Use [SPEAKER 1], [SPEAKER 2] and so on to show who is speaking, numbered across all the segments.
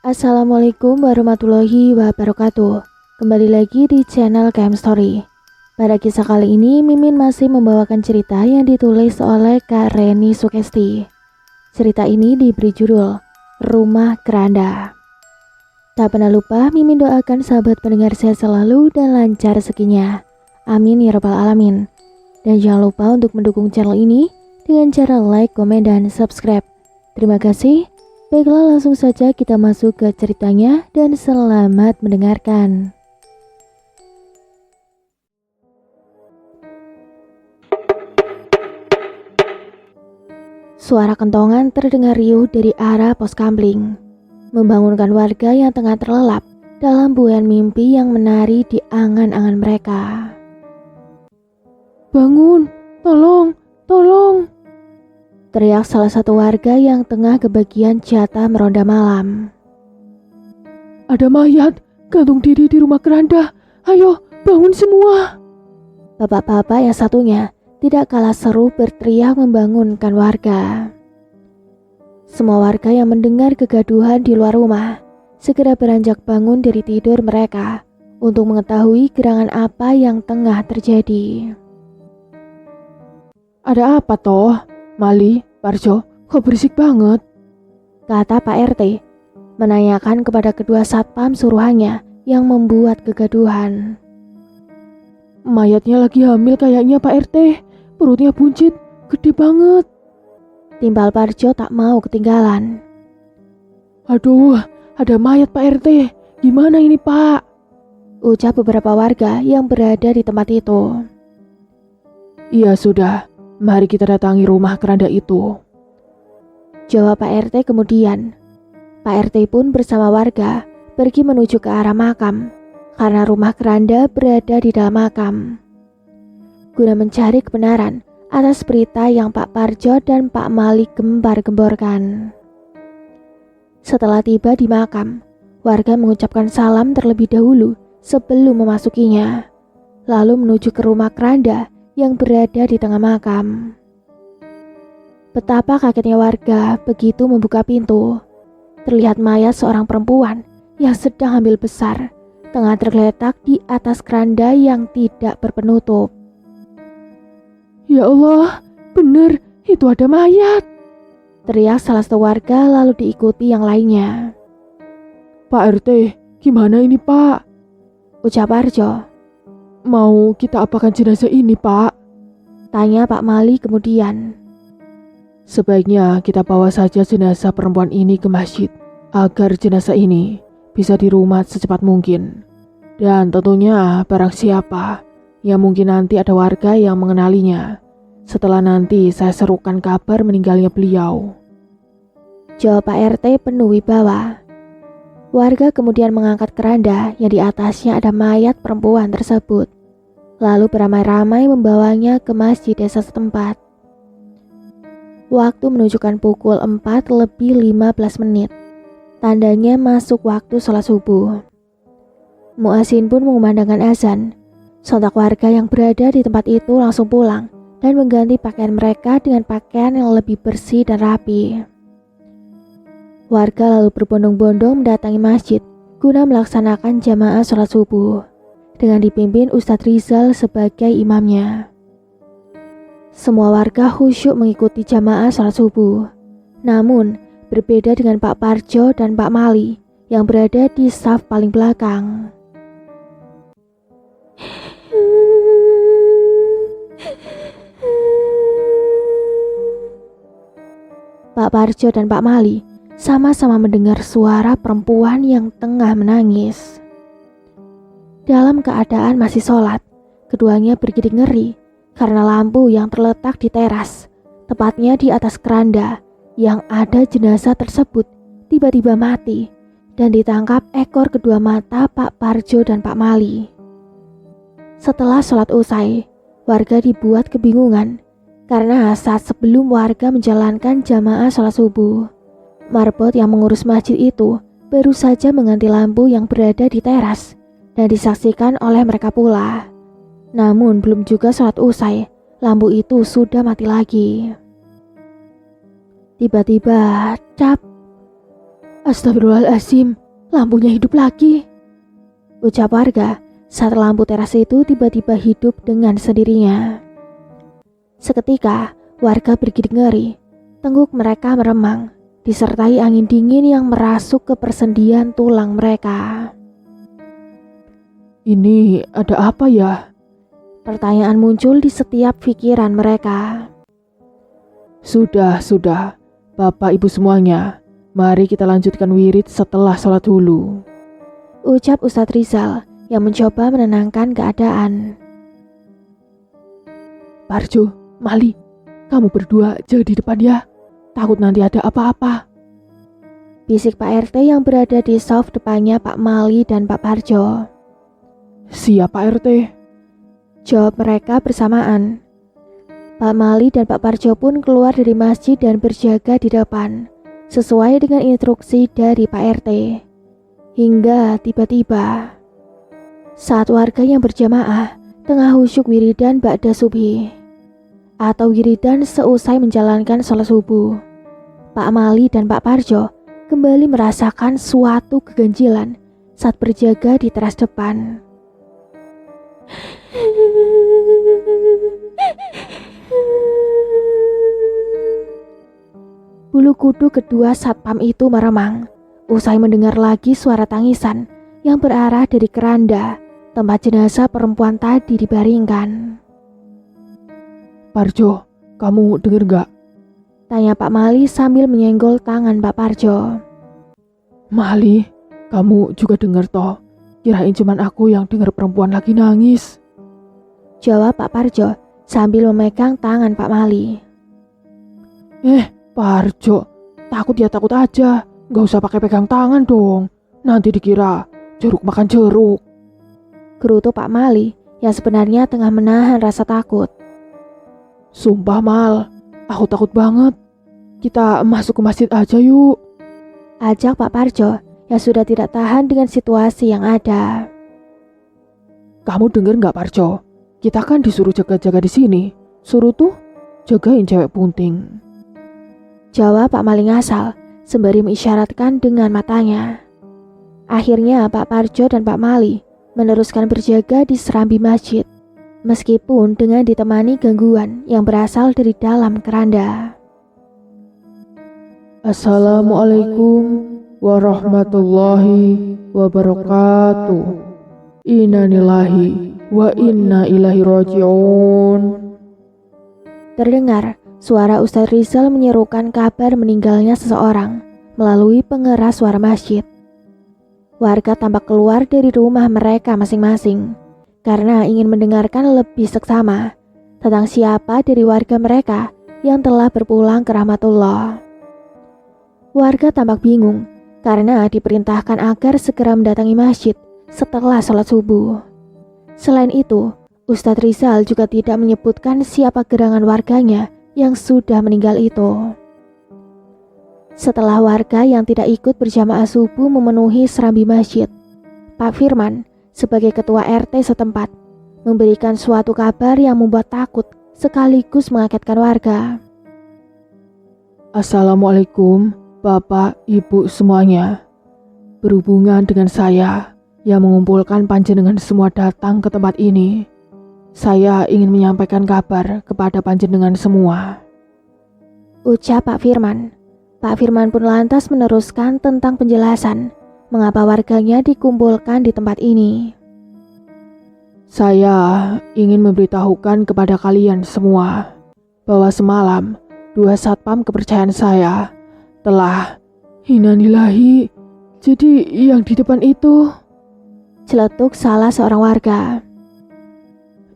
[SPEAKER 1] Assalamualaikum warahmatullahi wabarakatuh. Kembali lagi di channel KM Story. Pada kisah kali ini, Mimin masih membawakan cerita yang ditulis oleh Kak Reni Sukesti. Cerita ini diberi judul Rumah Keranda. Tak pernah lupa, Mimin doakan sahabat pendengar sehat selalu dan lancar rezekinya. Amin ya rabbal alamin. Dan jangan lupa untuk mendukung channel ini dengan cara like, komen, dan subscribe. Terima kasih. Baiklah, langsung saja kita masuk ke ceritanya dan selamat mendengarkan. Suara kentongan terdengar riuh dari arah pos kamling, membangunkan warga yang tengah terlelap dalam buayan mimpi yang menari di angan-angan mereka.
[SPEAKER 2] Bangun, tolong, tolong!
[SPEAKER 1] Teriak salah satu warga yang tengah kebagian jatah meronda malam.
[SPEAKER 2] Ada mayat, gantung diri di rumah keranda. Ayo, bangun semua!
[SPEAKER 1] Bapak-bapak yang satunya tidak kalah seru berteriak membangunkan warga. Semua warga yang mendengar kegaduhan di luar rumah segera beranjak bangun dari tidur mereka untuk mengetahui gerangan apa yang tengah terjadi.
[SPEAKER 2] Ada apa toh? Mali, Parjo, kok berisik banget?
[SPEAKER 1] Kata Pak RT, menanyakan kepada kedua satpam suruhannya yang membuat kegaduhan.
[SPEAKER 2] Mayatnya lagi hamil kayaknya Pak RT. Perutnya buncit, gede banget.
[SPEAKER 1] Timbal Parjo tak mau ketinggalan.
[SPEAKER 2] Aduh, ada mayat Pak RT. Gimana ini Pak?
[SPEAKER 1] Ucap beberapa warga yang berada di tempat itu.
[SPEAKER 2] Iya sudah, mari kita datangi rumah keranda itu.
[SPEAKER 1] Jawab Pak RT kemudian. Pak RT pun bersama warga pergi menuju ke arah makam karena rumah keranda berada di dalam makam. Guna mencari kebenaran atas berita yang Pak Parjo dan Pak Mali gembar-gemborkan. Setelah tiba di makam, warga mengucapkan salam terlebih dahulu sebelum memasukinya, lalu menuju ke rumah keranda yang berada di tengah makam. Betapa kagetnya warga begitu membuka pintu. Terlihat mayat seorang perempuan yang sedang hamil besar tengah tergeletak di atas keranda yang tidak berpenutup.
[SPEAKER 2] Ya Allah, bener, itu ada mayat.
[SPEAKER 1] Teriak salah satu warga lalu diikuti yang lainnya.
[SPEAKER 2] Pak RT, gimana ini Pak?
[SPEAKER 1] Ucap Parjo.
[SPEAKER 2] Mau kita apakan jenazah ini Pak?
[SPEAKER 1] Tanya Pak Mali kemudian.
[SPEAKER 2] Sebaiknya kita bawa saja jenazah perempuan ini ke masjid agar jenazah ini bisa dirumat secepat mungkin. Dan tentunya barang siapa yang mungkin nanti ada warga yang mengenalinya setelah nanti saya serukan kabar meninggalnya beliau.
[SPEAKER 1] Jawab Pak RT penuh wibawa. Warga kemudian mengangkat keranda yang di atasnya ada mayat perempuan tersebut, lalu beramai-ramai membawanya ke masjid desa setempat. Waktu menunjukkan pukul 4:15. Tandanya masuk waktu sholat subuh. Muazin pun mengumandangkan azan. Sontak warga yang berada di tempat itu langsung pulang dan mengganti pakaian mereka dengan pakaian yang lebih bersih dan rapi. Warga lalu berbondong-bondong mendatangi masjid guna melaksanakan jamaah sholat subuh dengan dipimpin Ustadz Rizal sebagai imamnya. Semua warga khusyuk mengikuti jamaah sholat subuh. Namun, berbeda dengan Pak Parjo dan Pak Mali yang berada di saf paling belakang. Pak Parjo dan Pak Mali sama-sama mendengar suara perempuan yang tengah menangis. Dalam keadaan masih sholat, keduanya bergidik ngeri karena lampu yang terletak di teras, tepatnya di atas keranda yang ada jenazah tersebut, tiba-tiba mati dan ditangkap ekor kedua mata Pak Parjo dan Pak Mali. Setelah sholat usai, warga dibuat kebingungan karena saat sebelum warga menjalankan jamaah sholat subuh, marbot yang mengurus masjid itu baru saja mengganti lampu yang berada di teras dan disaksikan oleh mereka pula. Namun belum juga sholat usai, lampu itu sudah mati lagi. Tiba-tiba, cap. Astagfirullahaladzim, lampunya hidup lagi, ucap warga saat lampu teras itu tiba-tiba hidup dengan sendirinya. Seketika, warga bergidik ngeri. Tengguk mereka meremang, disertai angin dingin yang merasuk ke persendian tulang mereka.
[SPEAKER 2] Ini ada apa ya?
[SPEAKER 1] Pertanyaan muncul di setiap pikiran mereka.
[SPEAKER 2] Sudah. Bapak Ibu semuanya, mari kita lanjutkan wirid setelah sholat dulu,
[SPEAKER 1] ucap Ustadz Rizal yang mencoba menenangkan keadaan.
[SPEAKER 2] Parjo, Mali, kamu berdua jaga di depan ya. Takut nanti ada apa-apa,
[SPEAKER 1] bisik Pak RT yang berada di soft depannya Pak Mali dan Pak Parjo.
[SPEAKER 2] Siap Pak RT,
[SPEAKER 1] jawab mereka bersamaan. Pak Mali dan Pak Parjo pun keluar dari masjid dan berjaga di depan, sesuai dengan instruksi dari Pak RT. Hingga tiba-tiba, saat warga yang berjamaah tengah khusyuk wiridan ba'da subhi, atau wiridan seusai menjalankan sholat subuh, Pak Mali dan Pak Parjo kembali merasakan suatu keganjilan saat berjaga di teras depan. Bulu kuduk kedua satpam itu meremang usai mendengar lagi suara tangisan yang berarah dari keranda tempat jenazah perempuan tadi dibaringkan.
[SPEAKER 2] Parjo, kamu denger gak?
[SPEAKER 1] Tanya Pak Mali sambil menyenggol tangan Pak Parjo.
[SPEAKER 2] Mali, kamu juga denger toh? Kirain cuman aku yang denger perempuan lagi nangis,
[SPEAKER 1] jawab Pak Parjo sambil memegang tangan Pak Mali.
[SPEAKER 2] Parjo, takut ya takut aja, gak usah pakai pegang tangan dong, nanti dikira jeruk makan jeruk,
[SPEAKER 1] gerutu Pak Mali yang sebenarnya tengah menahan rasa takut.
[SPEAKER 2] Sumpah Mal, aku takut banget. Kita masuk ke masjid aja yuk,
[SPEAKER 1] ajak Pak Parjo yang sudah tidak tahan dengan situasi yang ada.
[SPEAKER 2] Kamu denger gak Parjo? Kita kan disuruh jaga-jaga di sini. Suruh tuh jagain cewek punting,
[SPEAKER 1] jawab Pak Mali ngasal sembari mengisyaratkan dengan matanya. Akhirnya Pak Parjo dan Pak Mali meneruskan berjaga di serambi masjid, meskipun dengan ditemani gangguan yang berasal dari dalam keranda.
[SPEAKER 2] Assalamualaikum warahmatullahi wabarakatuh. Innalillahi wa inna ilaihi raji'un.
[SPEAKER 1] Terdengar suara Ustadz Rizal menyerukan kabar meninggalnya seseorang melalui pengeras suara masjid. Warga tampak keluar dari rumah mereka masing-masing karena ingin mendengarkan lebih seksama tentang siapa dari warga mereka yang telah berpulang ke rahmatullah. Warga tampak bingung karena diperintahkan agar segera mendatangi masjid setelah sholat subuh. Selain itu, Ustadz Rizal juga tidak menyebutkan siapa gerangan warganya yang sudah meninggal itu. Setelah warga yang tidak ikut berjamaah subuh memenuhi serambi masjid, Pak Firman sebagai ketua RT setempat memberikan suatu kabar yang membuat takut sekaligus mengagetkan warga.
[SPEAKER 2] Assalamualaikum Bapak Ibu semuanya. Berhubungan dengan saya yang mengumpulkan panjenengan semua datang ke tempat ini, saya ingin menyampaikan kabar kepada panjenengan semua,
[SPEAKER 1] ucap Pak Firman. Pak Firman pun lantas meneruskan tentang penjelasan mengapa warganya dikumpulkan di tempat ini.
[SPEAKER 2] Saya ingin memberitahukan kepada kalian semua bahwa semalam 2 satpam kepercayaan saya telah innalillahi. Jadi yang di depan itu,
[SPEAKER 1] celetuk salah seorang warga.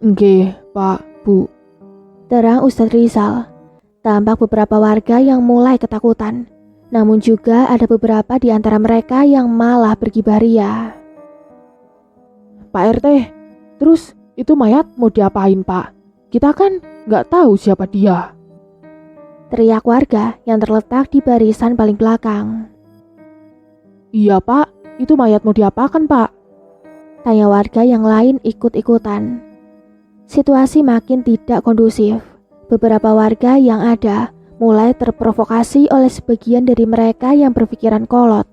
[SPEAKER 2] Nggih, Pak, Bu,
[SPEAKER 1] terang Ustadz Rizal. Tampak beberapa warga yang mulai ketakutan, namun juga ada beberapa di antara mereka yang malah bergibah ria.
[SPEAKER 2] Pak RT, terus itu mayat mau diapain Pak? Kita kan gak tahu siapa dia,
[SPEAKER 1] teriak warga yang terletak di barisan paling belakang.
[SPEAKER 2] Iya Pak, itu mayat mau diapakan Pak?
[SPEAKER 1] Tanya warga yang lain ikut-ikutan. Situasi makin tidak kondusif. Beberapa warga yang ada mulai terprovokasi oleh sebagian dari mereka yang berpikiran kolot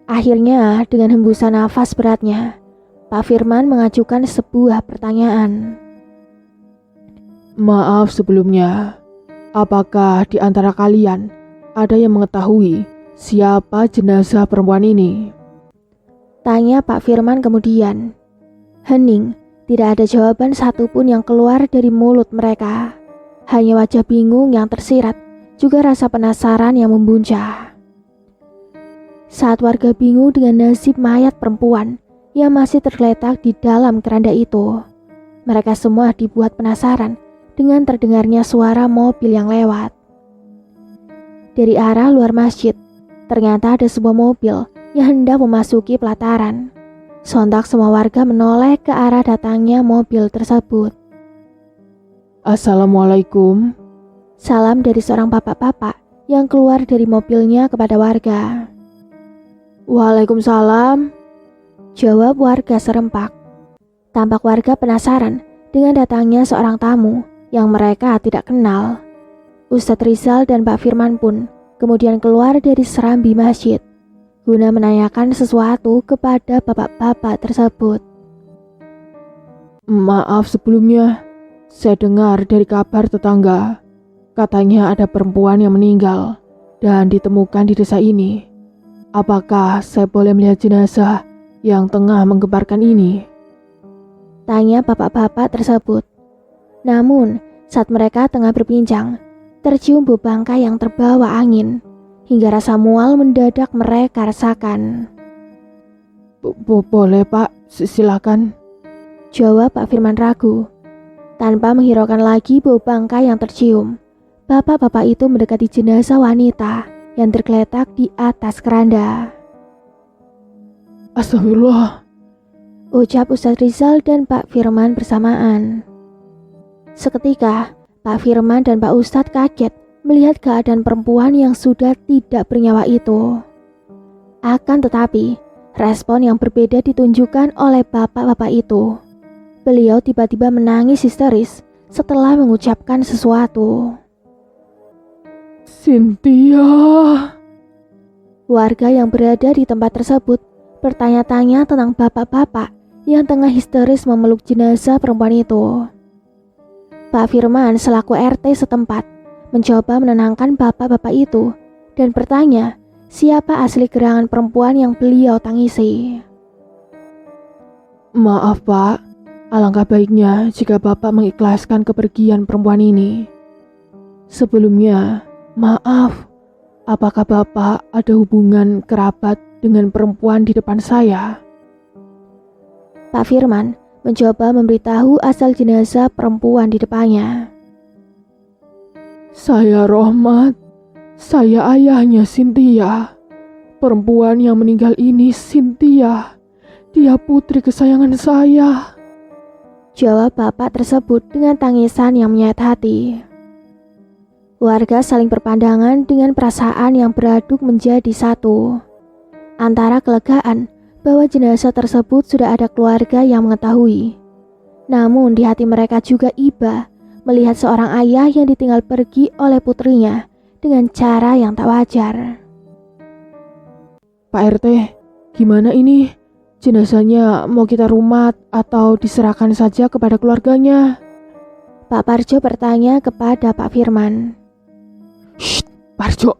[SPEAKER 1] Akhirnya dengan hembusan nafas beratnya, Pak Firman mengajukan sebuah pertanyaan.
[SPEAKER 2] Maaf sebelumnya, apakah di antara kalian ada yang mengetahui siapa jenazah perempuan ini?
[SPEAKER 1] Tanya Pak Firman kemudian. Hening, tidak ada jawaban satupun yang keluar dari mulut mereka. Hanya wajah bingung yang tersirat, juga rasa penasaran yang membuncah. Saat warga bingung dengan nasib mayat perempuan yang masih tergeletak di dalam keranda itu, mereka semua dibuat penasaran dengan terdengarnya suara mobil yang lewat. Dari arah luar masjid, ternyata ada sebuah mobil yang hendak memasuki pelataran. Sontak semua warga menoleh ke arah datangnya mobil tersebut.
[SPEAKER 2] Assalamualaikum.
[SPEAKER 1] Salam dari seorang bapak-bapak yang keluar dari mobilnya kepada warga.
[SPEAKER 2] Waalaikumsalam,
[SPEAKER 1] jawab warga serempak. Tampak warga penasaran dengan datangnya seorang tamu yang mereka tidak kenal. Ustadz Rizal dan Pak Firman pun kemudian keluar dari serambi masjid guna menanyakan sesuatu kepada bapak-bapak tersebut.
[SPEAKER 2] Maaf sebelumnya, saya dengar dari kabar tetangga, katanya ada perempuan yang meninggal dan ditemukan di desa ini. Apakah saya boleh melihat jenazah yang tengah menggemparkan ini?
[SPEAKER 1] Tanya bapak-bapak tersebut. Namun, saat mereka tengah berbincang, tercium bau bangkai yang terbawa angin, hingga rasa mual mendadak mereka rasakan.
[SPEAKER 2] Boleh Pak, silakan.
[SPEAKER 1] Jawab Pak Firman ragu. Tanpa menghiraukan lagi bau bangkai yang tercium, bapak-bapak itu mendekati jenazah wanita yang tergeletak di atas keranda.
[SPEAKER 2] Astagfirullah,
[SPEAKER 1] ucap Ustadz Rizal dan Pak Firman bersamaan. Seketika, Pak Firman dan Pak Ustadz kaget melihat keadaan perempuan yang sudah tidak bernyawa itu. Akan tetapi, respon yang berbeda ditunjukkan oleh bapak-bapak itu. Beliau tiba-tiba menangis histeris setelah mengucapkan sesuatu.
[SPEAKER 2] Cynthia.
[SPEAKER 1] Warga yang berada di tempat tersebut bertanya-tanya tentang bapak-bapak yang tengah histeris memeluk jenazah perempuan itu. Pak Firman selaku RT setempat mencoba menenangkan bapak-bapak itu dan bertanya siapa asli gerangan perempuan yang beliau tangisi.
[SPEAKER 2] Maaf Pak, alangkah baiknya jika Bapak mengikhlaskan kepergian perempuan ini. Sebelumnya, maaf, apakah Bapak ada hubungan kerabat dengan perempuan di depan saya?
[SPEAKER 1] Pak Firman mencoba memberitahu asal jenazah perempuan di depannya.
[SPEAKER 2] Saya Rohmat, saya ayahnya Cynthia. Perempuan yang meninggal ini Cynthia, dia putri kesayangan saya.
[SPEAKER 1] Jawab bapak tersebut dengan tangisan yang menyayat hati. Warga saling berpandangan dengan perasaan yang beraduk menjadi satu. Antara kelegaan bahwa jenazah tersebut sudah ada keluarga yang mengetahui. Namun di hati mereka juga iba melihat seorang ayah yang ditinggal pergi oleh putrinya dengan cara yang tak wajar.
[SPEAKER 2] Pak RT, gimana ini? Jenazahnya mau kita rumat atau diserahkan saja kepada keluarganya?
[SPEAKER 1] Pak Parjo bertanya kepada Pak Firman.
[SPEAKER 2] Shh, Parjo,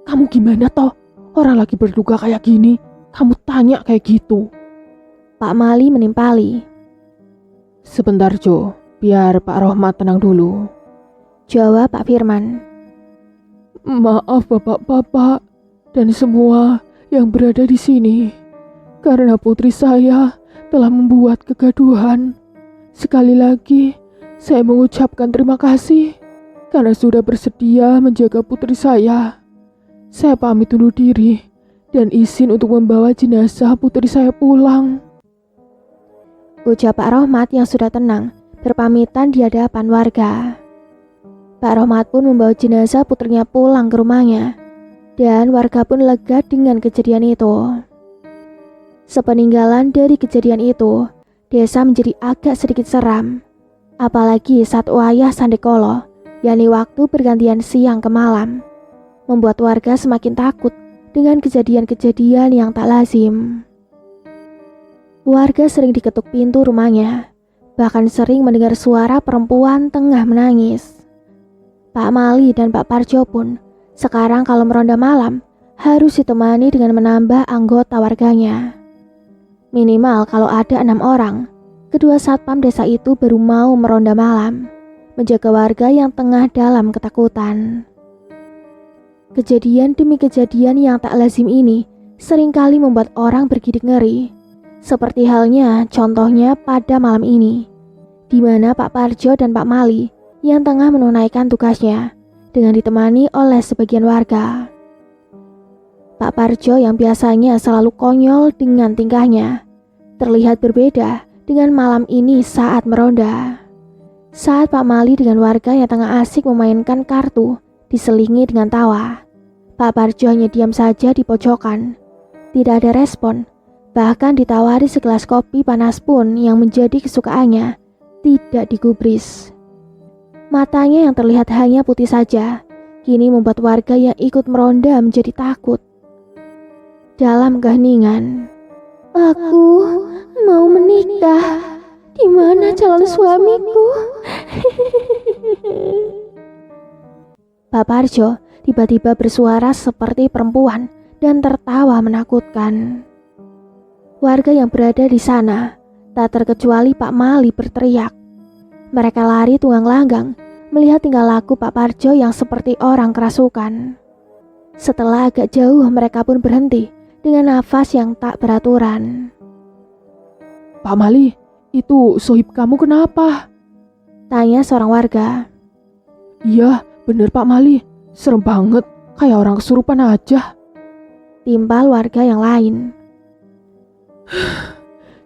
[SPEAKER 2] kamu gimana toh? Orang lagi berduka kayak gini, kamu tanya kayak gitu.
[SPEAKER 1] Pak Mali menimpali.
[SPEAKER 2] Sebentar Jo, biar Pak Rohmat tenang dulu.
[SPEAKER 1] Jawab Pak Firman.
[SPEAKER 2] Maaf bapak-bapak dan semua yang berada di sini. Karena putri saya telah membuat kegaduhan. Sekali lagi, saya mengucapkan terima kasih karena sudah bersedia menjaga putri saya. Saya pamit undur diri dan izin untuk membawa jenazah putri saya pulang.
[SPEAKER 1] Ucap Pak Rohmat yang sudah tenang berpamitan di hadapan warga. Pak Rohmat pun membawa jenazah putrinya pulang ke rumahnya, dan warga pun lega dengan kejadian itu. Sepeninggalan dari kejadian itu, desa menjadi agak sedikit seram. Apalagi saat wayah sandekolo, yakni waktu pergantian siang ke malam, membuat warga semakin takut dengan kejadian-kejadian yang tak lazim. Warga sering diketuk pintu rumahnya, bahkan sering mendengar suara perempuan tengah menangis. Pak Mali dan Pak Parjo pun sekarang kalau meronda malam harus ditemani dengan menambah anggota warganya. Minimal kalau ada 6 orang, kedua satpam desa itu baru mau meronda malam, menjaga warga yang tengah dalam ketakutan. Kejadian demi kejadian yang tak lazim ini seringkali membuat orang bergidik ngeri. Seperti halnya contohnya pada malam ini, di mana Pak Parjo dan Pak Mali yang tengah menunaikan tugasnya dengan ditemani oleh sebagian warga. Pak Parjo yang biasanya selalu konyol dengan tingkahnya, terlihat berbeda dengan malam ini saat meronda. Saat Pak Mali dengan warga yang tengah asik memainkan kartu diselingi dengan tawa, Pak Parjo hanya diam saja di pojokan. Tidak ada respon, bahkan ditawari segelas kopi panas pun yang menjadi kesukaannya tidak digubris. Matanya yang terlihat hanya putih saja, kini membuat warga yang ikut meronda menjadi takut. Dalam keheningan, "Aku mau menikah. Di mana calon suamiku?" Pak Parjo tiba-tiba bersuara seperti perempuan dan tertawa menakutkan. Warga yang berada di sana, tak terkecuali Pak Mali berteriak. Mereka lari tunggang-langgang melihat tingkah laku Pak Parjo yang seperti orang kerasukan. Setelah agak jauh, mereka pun berhenti dengan nafas yang tak beraturan.
[SPEAKER 2] Pak Mali, itu sohib kamu kenapa?
[SPEAKER 1] Tanya seorang warga.
[SPEAKER 2] Iya, bener Pak Mali. Serem banget, kayak orang kesurupan aja.
[SPEAKER 1] Timpal warga yang lain.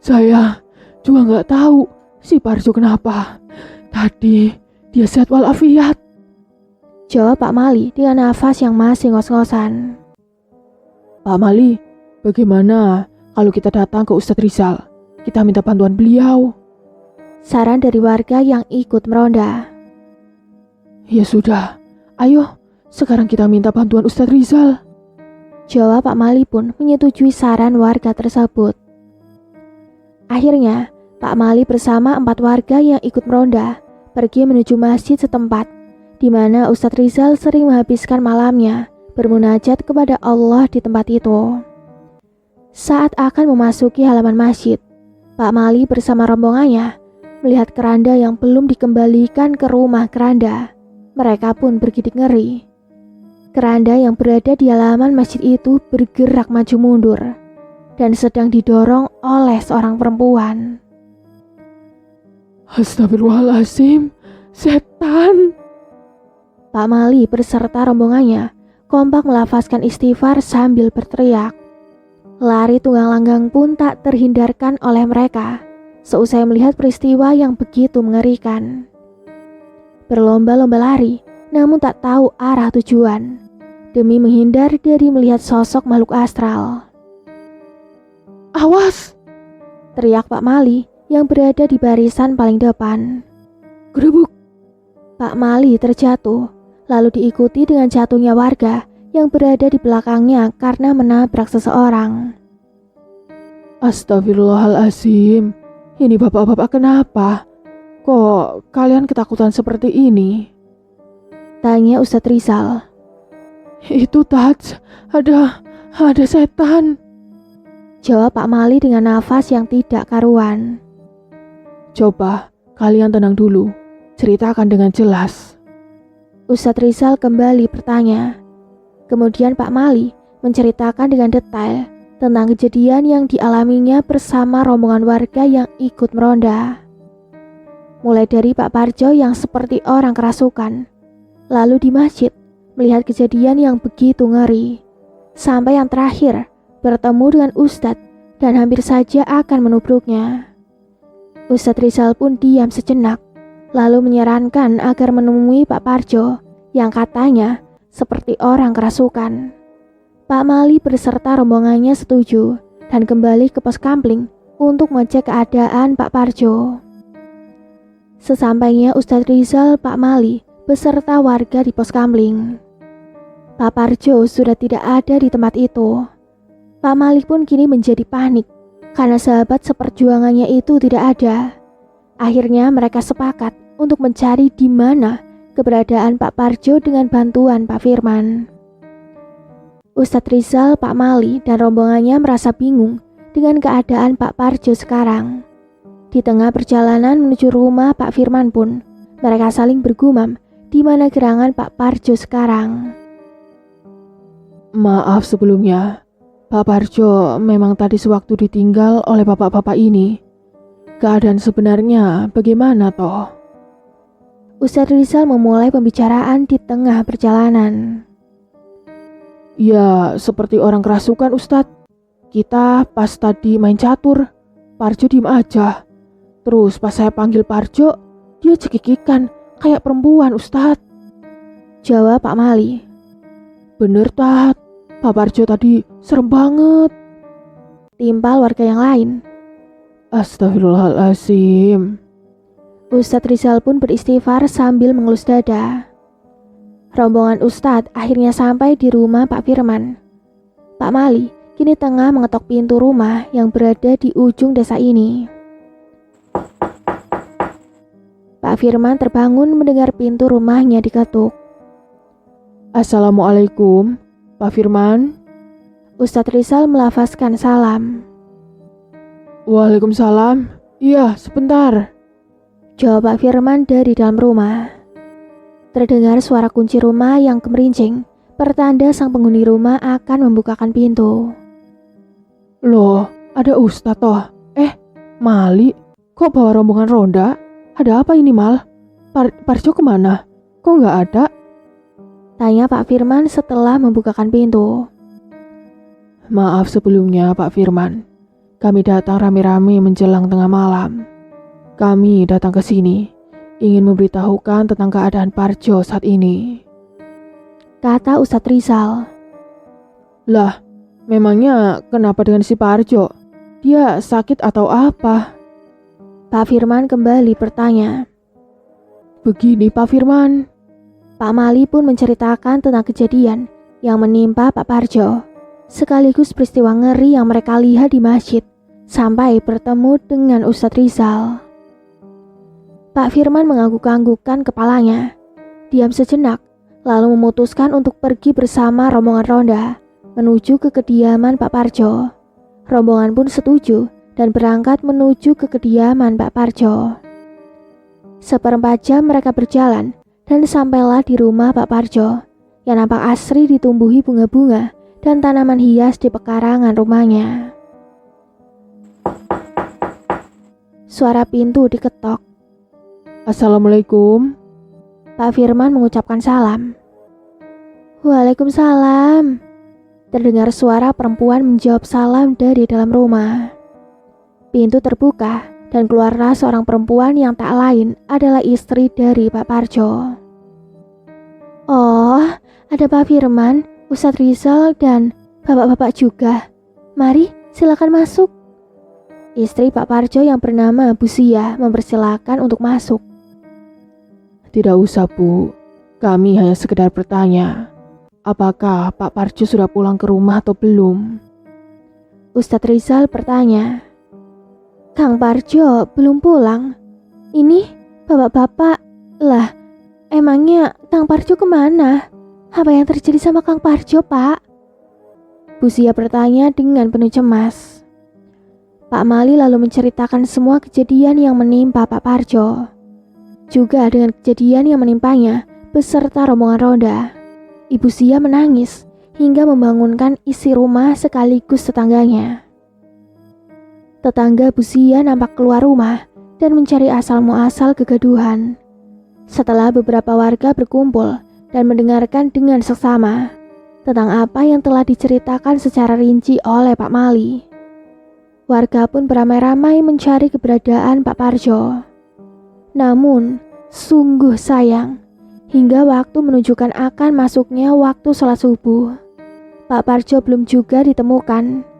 [SPEAKER 2] Saya juga nggak tahu si Parjo kenapa. Tadi dia sehat walafiat.
[SPEAKER 1] Jawab Pak Mali dengan nafas yang masih ngos-ngosan.
[SPEAKER 2] Pak Mali, bagaimana kalau kita datang ke Ustadz Rizal? Kita minta bantuan beliau.
[SPEAKER 1] Saran dari warga yang ikut meronda.
[SPEAKER 2] Ya sudah, ayo sekarang kita minta bantuan Ustadz Rizal.
[SPEAKER 1] Jawab Pak Mali pun menyetujui saran warga tersebut. Akhirnya, Pak Mali bersama 4 warga yang ikut meronda pergi menuju masjid setempat, di mana Ustadz Rizal sering menghabiskan malamnya bermunajat kepada Allah di tempat itu. Saat akan memasuki halaman masjid, Pak Mali bersama rombongannya melihat keranda yang belum dikembalikan ke rumah keranda. Mereka pun bergidik ngeri. Keranda yang berada di halaman masjid itu bergerak maju mundur dan sedang didorong oleh seorang perempuan.
[SPEAKER 2] Astagfirullahaladzim, setan.
[SPEAKER 1] Pak Mali beserta rombongannya kompak melafazkan istighfar sambil berteriak. Lari tunggang-langgang pun tak terhindarkan oleh mereka seusai melihat peristiwa yang begitu mengerikan. Berlomba-lomba lari, namun tak tahu arah tujuan, demi menghindar dari melihat sosok makhluk astral.
[SPEAKER 2] Awas!
[SPEAKER 1] Teriak Pak Mali yang berada di barisan paling depan.
[SPEAKER 2] Gerebuk!
[SPEAKER 1] Pak Mali terjatuh, lalu diikuti dengan jatuhnya warga yang berada di belakangnya karena menabrak seseorang.
[SPEAKER 2] Astagfirullahaladzim, ini bapak-bapak kenapa? Kok kalian ketakutan seperti ini?
[SPEAKER 1] Tanya Ustadz Rizal.
[SPEAKER 2] Itu Taj, ada setan.
[SPEAKER 1] Jawab Pak Mali dengan nafas yang tidak karuan.
[SPEAKER 2] Coba kalian tenang dulu, ceritakan dengan jelas.
[SPEAKER 1] Ustadz Rizal kembali bertanya. Kemudian Pak Mali menceritakan dengan detail tentang kejadian yang dialaminya bersama rombongan warga yang ikut meronda. Mulai dari Pak Parjo yang seperti orang kerasukan, lalu di masjid melihat kejadian yang begitu ngeri, sampai yang terakhir bertemu dengan Ustadz dan hampir saja akan menubruknya. Ustadz Rizal pun diam sejenak, lalu menyarankan agar menemui Pak Parjo yang katanya seperti orang kerasukan. Pak Mali beserta rombongannya setuju dan kembali ke pos kampling untuk mengecek keadaan Pak Parjo. Sesampainya Ustadz Rizal, Pak Mali beserta warga di pos kampling. Pak Parjo sudah tidak ada di tempat itu. Pak Mali pun kini menjadi panik karena sahabat seperjuangannya itu tidak ada. Akhirnya mereka sepakat untuk mencari di mana keberadaan Pak Parjo dengan bantuan Pak Firman. Ustadz Rizal, Pak Mali, dan rombongannya merasa bingung dengan keadaan Pak Parjo sekarang. Di tengah perjalanan menuju rumah Pak Firman pun, mereka saling bergumam di mana gerangan Pak Parjo sekarang.
[SPEAKER 2] Maaf sebelumnya, Pak Parjo memang tadi sewaktu ditinggal oleh bapak-bapak ini. Keadaan sebenarnya bagaimana toh?
[SPEAKER 1] Ustadz Rizal memulai pembicaraan di tengah perjalanan.
[SPEAKER 2] Ya, seperti orang kerasukan Ustadz. Kita pas tadi main catur, Parjo diem aja. Terus pas saya panggil Parjo, dia cekikikan kayak perempuan Ustadz.
[SPEAKER 1] Jawab Pak Mali.
[SPEAKER 2] Bener Tat, Pak Parjo tadi serem banget.
[SPEAKER 1] Timpal warga yang lain.
[SPEAKER 2] Astagfirullahaladzim.
[SPEAKER 1] Ustadz Rizal pun beristighfar sambil mengelus dada. Rombongan Ustadz akhirnya sampai di rumah Pak Firman. Pak Mali kini tengah mengetok pintu rumah yang berada di ujung desa ini. Pak Firman terbangun mendengar pintu rumahnya diketuk.
[SPEAKER 2] Assalamualaikum, Pak Firman.
[SPEAKER 1] Ustadz Rizal melafazkan salam.
[SPEAKER 2] Waalaikumsalam. Iya, sebentar.
[SPEAKER 1] Jawab Pak Firman dari dalam rumah. Terdengar suara kunci rumah yang gemerincing, pertanda sang penghuni rumah akan membukakan pintu.
[SPEAKER 2] Loh, ada Ustadz toh. Mali, kok bawa rombongan ronda? Ada apa ini Mal? Parjo kemana? Kok nggak ada?
[SPEAKER 1] Tanya Pak Firman setelah membukakan pintu.
[SPEAKER 2] Maaf sebelumnya Pak Firman. Kami datang rame-rame menjelang tengah malam. Kami datang ke sini ingin memberitahukan tentang keadaan Parjo saat ini.
[SPEAKER 1] Kata Ustadz Rizal.
[SPEAKER 2] Lah, memangnya kenapa dengan si Parjo? Dia sakit atau apa?
[SPEAKER 1] Pak Firman kembali bertanya.
[SPEAKER 2] Begini Pak Firman.
[SPEAKER 1] Pak Mali pun menceritakan tentang kejadian yang menimpa Pak Parjo, sekaligus peristiwa ngeri yang mereka lihat di masjid, sampai bertemu dengan Ustadz Rizal. Pak Firman mengangguk-anggukkan kepalanya. Diam sejenak, lalu memutuskan untuk pergi bersama rombongan ronda menuju ke kediaman Pak Parjo. Rombongan pun setuju dan berangkat menuju ke kediaman Pak Parjo. Seperempat jam mereka berjalan dan sampailah di rumah Pak Parjo yang nampak asri ditumbuhi bunga-bunga dan tanaman hias di pekarangan rumahnya. Suara pintu diketok.
[SPEAKER 2] Assalamualaikum.
[SPEAKER 1] Pak Firman mengucapkan salam. Waalaikumsalam. Terdengar suara perempuan menjawab salam dari dalam rumah. Pintu terbuka dan keluarlah seorang perempuan yang tak lain adalah istri dari Pak Parjo. Oh, ada Pak Firman, Ustadz Rizal, dan bapak-bapak juga. Mari, silakan masuk. Istri Pak Parjo yang bernama Busia mempersilakan untuk masuk.
[SPEAKER 2] Tidak usah Bu, kami hanya sekedar bertanya, apakah Pak Parjo sudah pulang ke rumah atau belum?
[SPEAKER 1] Ustadz Rizal bertanya. Kang Parjo belum pulang. Ini bapak-bapak. Lah, emangnya Kang Parjo kemana? Apa yang terjadi sama Kang Parjo, Pak? Busia bertanya dengan penuh cemas. Pak Mali lalu menceritakan semua kejadian yang menimpa Pak Parjo. Juga dengan kejadian yang menimpanya beserta rombongan ronda. Ibu Sia menangis hingga membangunkan isi rumah sekaligus tetangganya. Tetangga Busia nampak keluar rumah dan mencari asal muasal kegaduhan. Setelah beberapa warga berkumpul dan mendengarkan dengan seksama tentang apa yang telah diceritakan secara rinci oleh Pak Mali, warga pun beramai-ramai mencari keberadaan Pak Parjo. Namun, sungguh sayang, hingga waktu menunjukkan akan masuknya waktu sholat subuh, Pak Parjo belum juga ditemukan.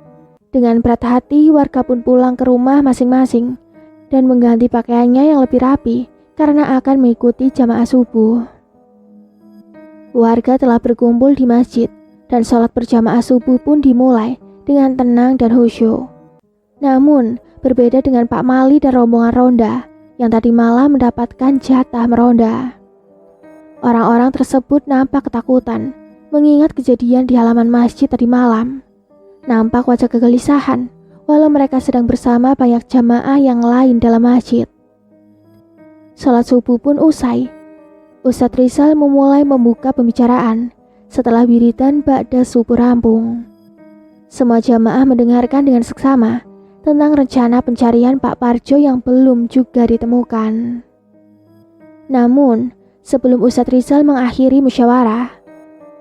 [SPEAKER 1] Dengan berat hati, warga pun pulang ke rumah masing-masing dan mengganti pakaiannya yang lebih rapi karena akan mengikuti jamaah subuh. Warga telah berkumpul di masjid dan sholat berjamaah subuh pun dimulai dengan tenang dan khusyuk. Namun, berbeda dengan Pak Mali dan rombongan ronda yang tadi malam mendapatkan jatah meronda. Orang-orang tersebut nampak ketakutan mengingat kejadian di halaman masjid tadi malam. Nampak wajah kegelisahan walau mereka sedang bersama banyak jamaah yang lain dalam masjid. Sholat subuh pun usai. Ustadz Rizal memulai membuka pembicaraan setelah wiridan ba'da subuh rampung. Semua jamaah mendengarkan dengan seksama tentang rencana pencarian Pak Parjo yang belum juga ditemukan. Namun, sebelum Ustadz Rizal mengakhiri musyawarah,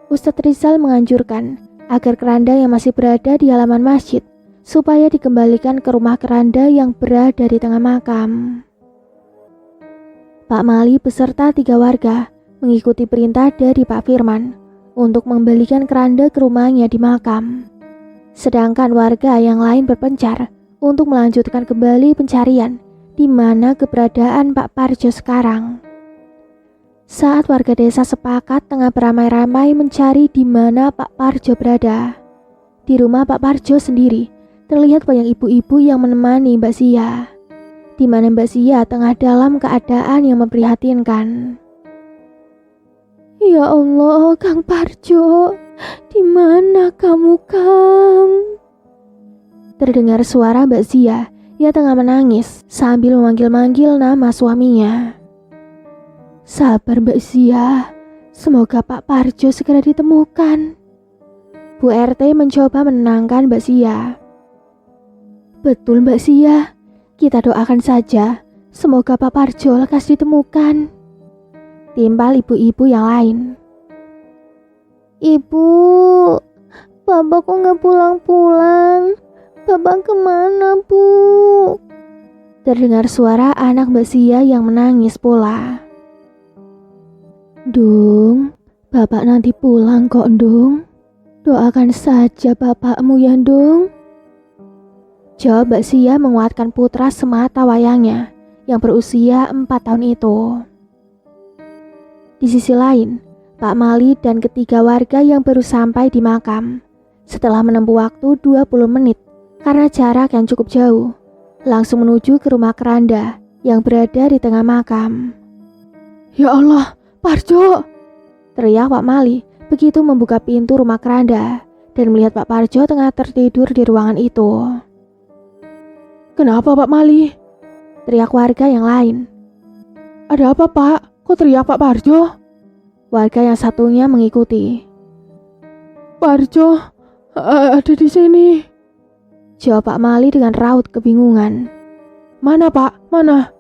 [SPEAKER 1] Ustadz Rizal menganjurkan agar keranda yang masih berada di halaman masjid supaya dikembalikan ke rumah keranda yang berada di tengah makam. Pak Mali beserta 3 warga mengikuti perintah dari Pak Firman untuk mengembalikan keranda ke rumahnya di makam. Sedangkan warga yang lain berpencar untuk melanjutkan kembali pencarian di mana keberadaan Pak Parjo sekarang. Saat warga desa sepakat tengah beramai-ramai mencari di mana Pak Parjo berada, di rumah Pak Parjo sendiri terlihat banyak ibu-ibu yang menemani Mbak Zia, di mana Mbak Zia tengah dalam keadaan yang memprihatinkan. Ya Allah, Kang Parjo, di mana kamu, Kang? Terdengar suara Mbak Zia yang tengah menangis sambil memanggil-manggil nama suaminya. Sabar Mbak Zia, semoga Pak Parjo segera ditemukan. Bu RT mencoba menenangkan Mbak Zia. Betul Mbak Zia, kita doakan saja semoga Pak Parjo lekas ditemukan. Timpal ibu-ibu yang lain. Ibu, Bapak kok nggak pulang-pulang? Bapak kemana, Bu? Terdengar suara anak Mbak Zia yang menangis pula. Dung, Bapak nanti pulang kok, Dung. Doakan saja bapakmu ya, Dung. Jawab Mbak Zia menguatkan putra semata wayangnya yang berusia 4 tahun itu. Di sisi lain, Pak Mali dan ketiga warga yang baru sampai di makam setelah menempuh waktu 20 menit karena jarak yang cukup jauh, langsung menuju ke rumah keranda yang berada di tengah makam. Ya Allah, Parjo! Teriak Pak Mali begitu membuka pintu rumah keranda dan melihat Pak Parjo tengah tertidur di ruangan itu. Kenapa Pak Mali? Teriak warga yang lain. Ada apa Pak? Kok teriak Pak Parjo? Warga yang satunya mengikuti. Parjo ada di sini. Jawab Pak Mali dengan raut kebingungan. Mana Pak? Mana?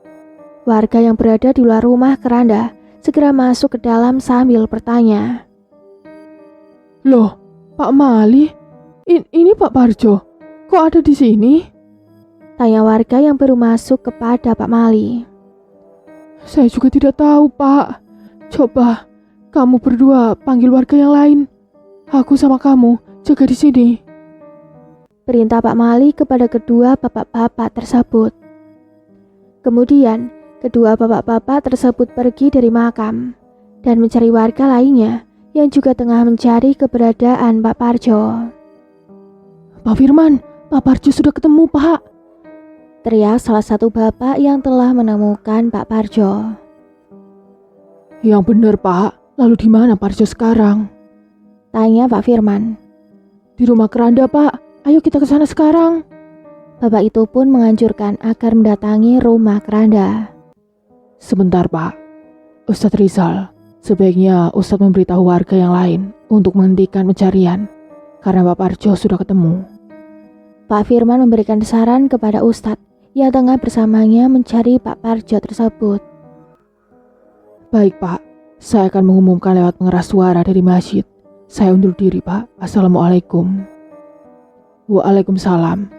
[SPEAKER 1] Warga yang berada di luar rumah keranda segera masuk ke dalam sambil bertanya. Loh, Pak Mali? Ini Pak Parjo. Kok ada di sini? Tanya warga yang baru masuk kepada Pak Mali. Saya juga tidak tahu, Pak. Coba kamu berdua panggil warga yang lain. Aku sama kamu jaga di sini. Perintah Pak Mali kepada kedua bapak-bapak tersebut. Kemudian, kedua bapak-bapak tersebut pergi dari makam dan mencari warga lainnya yang juga tengah mencari keberadaan Pak Parjo. Pak Firman, Pak Parjo sudah ketemu, Pak. Teriak salah satu bapak yang telah menemukan Pak Parjo. Yang benar Pak, lalu di mana Parjo sekarang? Tanya Pak Firman. Di rumah keranda Pak, ayo kita ke sana sekarang. Bapak itu pun menganjurkan agar mendatangi rumah keranda. Sebentar Pak, Ustadz Rizal, sebaiknya Ustadz memberitahu warga yang lain untuk menghentikan pencarian karena Pak Parjo sudah ketemu. Pak Firman memberikan saran kepada Ustadz yang tengah bersamanya mencari Pak Parjo tersebut. Baik Pak, saya akan mengumumkan lewat pengeras suara dari masjid. Saya undur diri Pak. Assalamualaikum. Waalaikumsalam.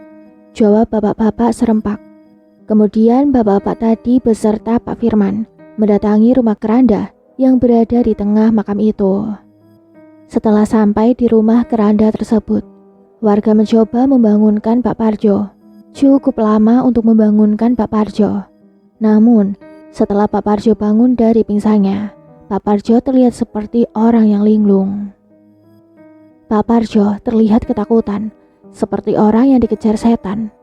[SPEAKER 1] Jawab bapak-bapak serempak. Kemudian bapak-bapak tadi beserta Pak Firman mendatangi rumah keranda yang berada di tengah makam itu. Setelah sampai di rumah keranda tersebut, warga mencoba membangunkan Pak Parjo. Cukup lama untuk membangunkan Pak Parjo. Namun, setelah Pak Parjo bangun dari pingsannya, Pak Parjo terlihat seperti orang yang linglung. Pak Parjo terlihat ketakutan, seperti orang yang dikejar setan.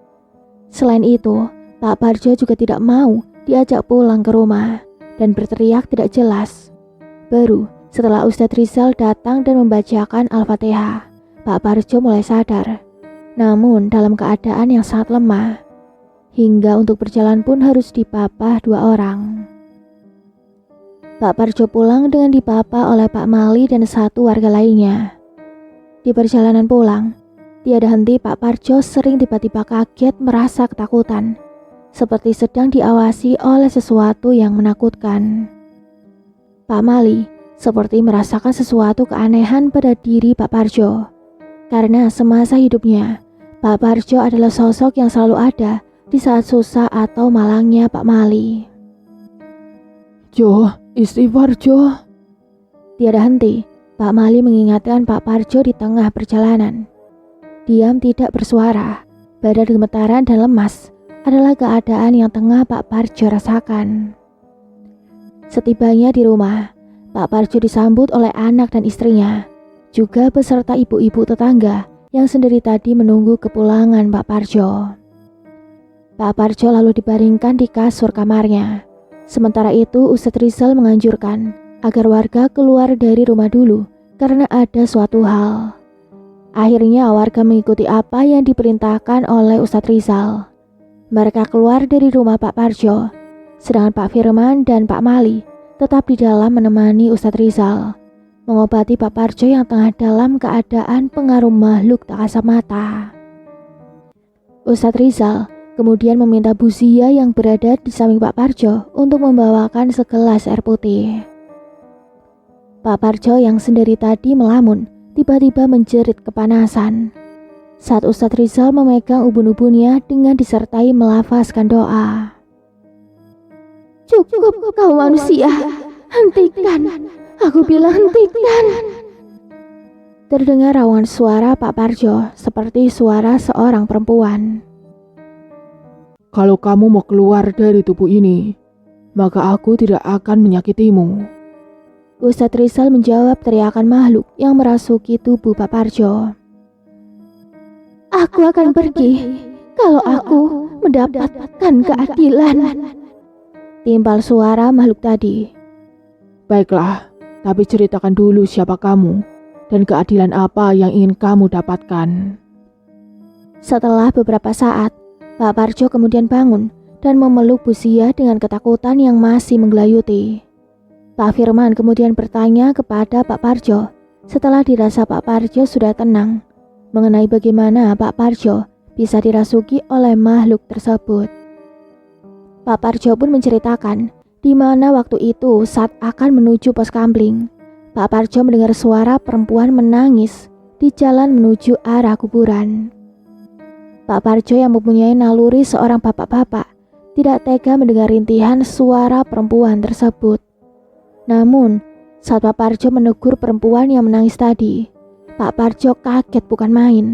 [SPEAKER 1] Selain itu, Pak Parjo juga tidak mau diajak pulang ke rumah dan berteriak tidak jelas. Baru setelah Ustadz Rizal datang dan membacakan Al-Fatihah, Pak Parjo mulai sadar. Namun dalam keadaan yang sangat lemah, hingga untuk berjalan pun harus dipapah 2 orang. Pak Parjo pulang dengan dipapa oleh Pak Mali dan 1 warga lainnya. Di perjalanan pulang, tiada henti Pak Parjo sering tiba-tiba kaget merasa ketakutan, seperti sedang diawasi oleh sesuatu yang menakutkan. Pak Mali seperti merasakan sesuatu keanehan pada diri Pak Parjo, karena semasa hidupnya, Pak Parjo adalah sosok yang selalu ada di saat susah atau malangnya Pak Mali.
[SPEAKER 2] Jo, istighfar Jo.
[SPEAKER 1] Tiada henti, Pak Mali mengingatkan Pak Parjo di tengah perjalanan. Diam tidak bersuara, badan gemetaran dan lemas adalah keadaan yang tengah Pak Parjo rasakan. Setibanya di rumah, Pak Parjo disambut oleh anak dan istrinya, juga beserta ibu-ibu tetangga yang sendiri tadi menunggu kepulangan Pak Parjo. Pak Parjo lalu dibaringkan di kasur kamarnya. Sementara itu Ustadz Rizal menganjurkan agar warga keluar dari rumah dulu karena ada suatu hal. Akhirnya warga mengikuti apa yang diperintahkan oleh Ustadz Rizal. Mereka keluar dari rumah Pak Parjo, sedangkan Pak Firman dan Pak Mali tetap di dalam menemani Ustadz Rizal, mengobati Pak Parjo yang tengah dalam keadaan pengaruh makhluk tak kasat mata. Ustadz Rizal kemudian meminta Bu Zia yang berada di samping Pak Parjo untuk membawakan segelas air putih. Pak Parjo yang sendiri tadi melamun, tiba-tiba menjerit kepanasan. Saat Ustadz Rizal memegang ubun-ubunnya dengan disertai melafazkan doa. Cukup kau manusia, hentikan, aku bilang hentikan. Terdengar raungan suara Pak Parjo seperti suara seorang perempuan.
[SPEAKER 2] Kalau kamu mau keluar dari tubuh ini, maka aku tidak akan menyakitimu.
[SPEAKER 1] Ustadz Rizal menjawab teriakan makhluk yang merasuki tubuh Pak Parjo. Aku akan pergi kalau aku mendapatkan keadilan. Timpal suara makhluk tadi.
[SPEAKER 2] Baiklah, tapi ceritakan dulu siapa kamu dan keadilan apa yang ingin kamu dapatkan.
[SPEAKER 1] Setelah beberapa saat, Pak Parjo kemudian bangun dan memeluk Bu Zia dengan ketakutan yang masih menggelayuti. Pak Firman kemudian bertanya kepada Pak Parjo setelah dirasa Pak Parjo sudah tenang mengenai bagaimana Pak Parjo bisa dirasuki oleh makhluk tersebut. Pak Parjo pun menceritakan di mana waktu itu saat akan menuju pos kamling, Pak Parjo mendengar suara perempuan menangis di jalan menuju arah kuburan. Pak Parjo yang mempunyai naluri seorang bapak-bapak tidak tega mendengar rintihan suara perempuan tersebut. Namun, saat Pak Parjo menegur perempuan yang menangis tadi, Pak Parjo kaget bukan main.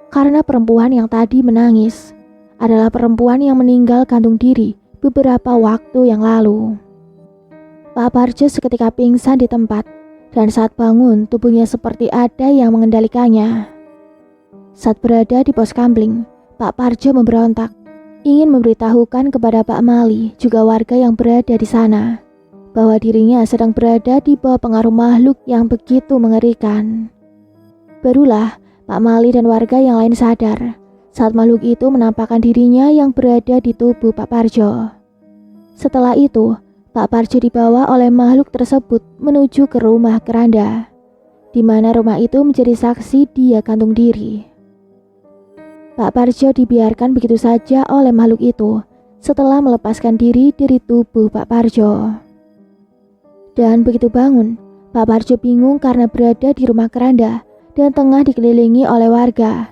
[SPEAKER 1] Karena perempuan yang tadi menangis adalah perempuan yang meninggal gantung diri beberapa waktu yang lalu. Pak Parjo seketika pingsan di tempat dan saat bangun tubuhnya seperti ada yang mengendalikannya. Saat berada di pos kamling, Pak Parjo memberontak, ingin memberitahukan kepada Pak Mali juga warga yang berada di sana bahwa dirinya sedang berada di bawah pengaruh makhluk yang begitu mengerikan. Barulah Pak Mali dan warga yang lain sadar saat makhluk itu menampakkan dirinya yang berada di tubuh Pak Parjo. Setelah itu, Pak Parjo dibawa oleh makhluk tersebut menuju ke rumah keranda, di mana rumah itu menjadi saksi dia gantung diri. Pak Parjo dibiarkan begitu saja oleh makhluk itu setelah melepaskan diri dari tubuh Pak Parjo. Dan begitu bangun, Pak Parjo bingung karena berada di rumah keranda dan tengah dikelilingi oleh warga.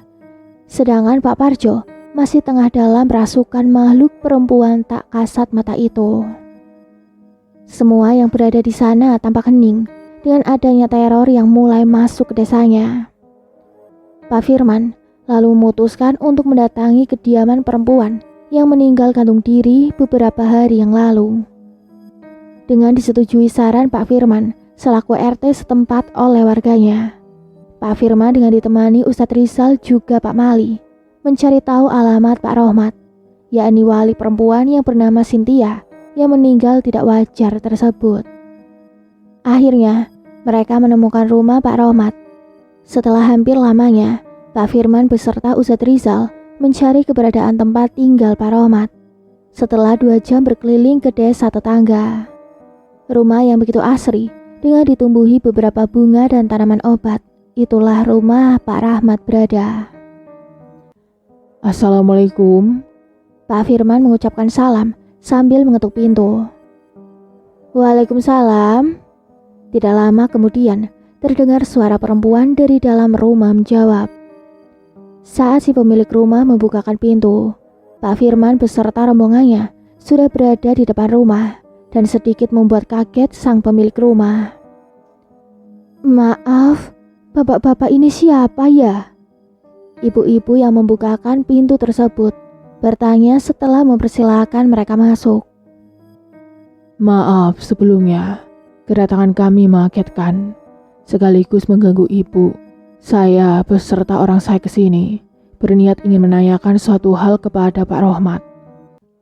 [SPEAKER 1] Sedangkan Pak Parjo masih tengah dalam rasukan makhluk perempuan tak kasat mata itu. Semua yang berada di sana tampak hening dengan adanya teror yang mulai masuk ke desanya. Pak Firman lalu memutuskan untuk mendatangi kediaman perempuan yang meninggal gantung diri beberapa hari yang lalu. dengan disetujui saran Pak Firman selaku RT setempat oleh warganya. Pak Firman dengan ditemani Ustadz Rizal juga Pak Mali mencari tahu alamat Pak Rohmat, yakni wali perempuan yang bernama Cynthia yang meninggal tidak wajar tersebut. Akhirnya, mereka menemukan rumah Pak Rohmat. Setelah hampir lamanya, Pak Firman beserta Ustadz Rizal mencari keberadaan tempat tinggal Pak Rohmat. Setelah 2 jam berkeliling ke desa tetangga, rumah yang begitu asri dengan ditumbuhi beberapa bunga dan tanaman obat, itulah rumah Pak Rahmat berada.
[SPEAKER 2] Assalamualaikum.
[SPEAKER 1] Pak Firman mengucapkan salam sambil mengetuk pintu. Waalaikumsalam. Tidak lama kemudian terdengar suara perempuan dari dalam rumah menjawab. Saat si pemilik rumah membukakan pintu, Pak Firman beserta rombongannya sudah berada di depan rumah dan sedikit membuat kaget sang pemilik rumah. Maaf, bapak-bapak ini siapa ya? Ibu-ibu yang membukakan pintu tersebut bertanya setelah mempersilahkan mereka masuk.
[SPEAKER 2] Maaf sebelumnya, kedatangan kami mengagetkan, sekaligus mengganggu ibu. Saya beserta orang saya ke sini, berniat ingin menanyakan suatu hal kepada Pak Rohmat.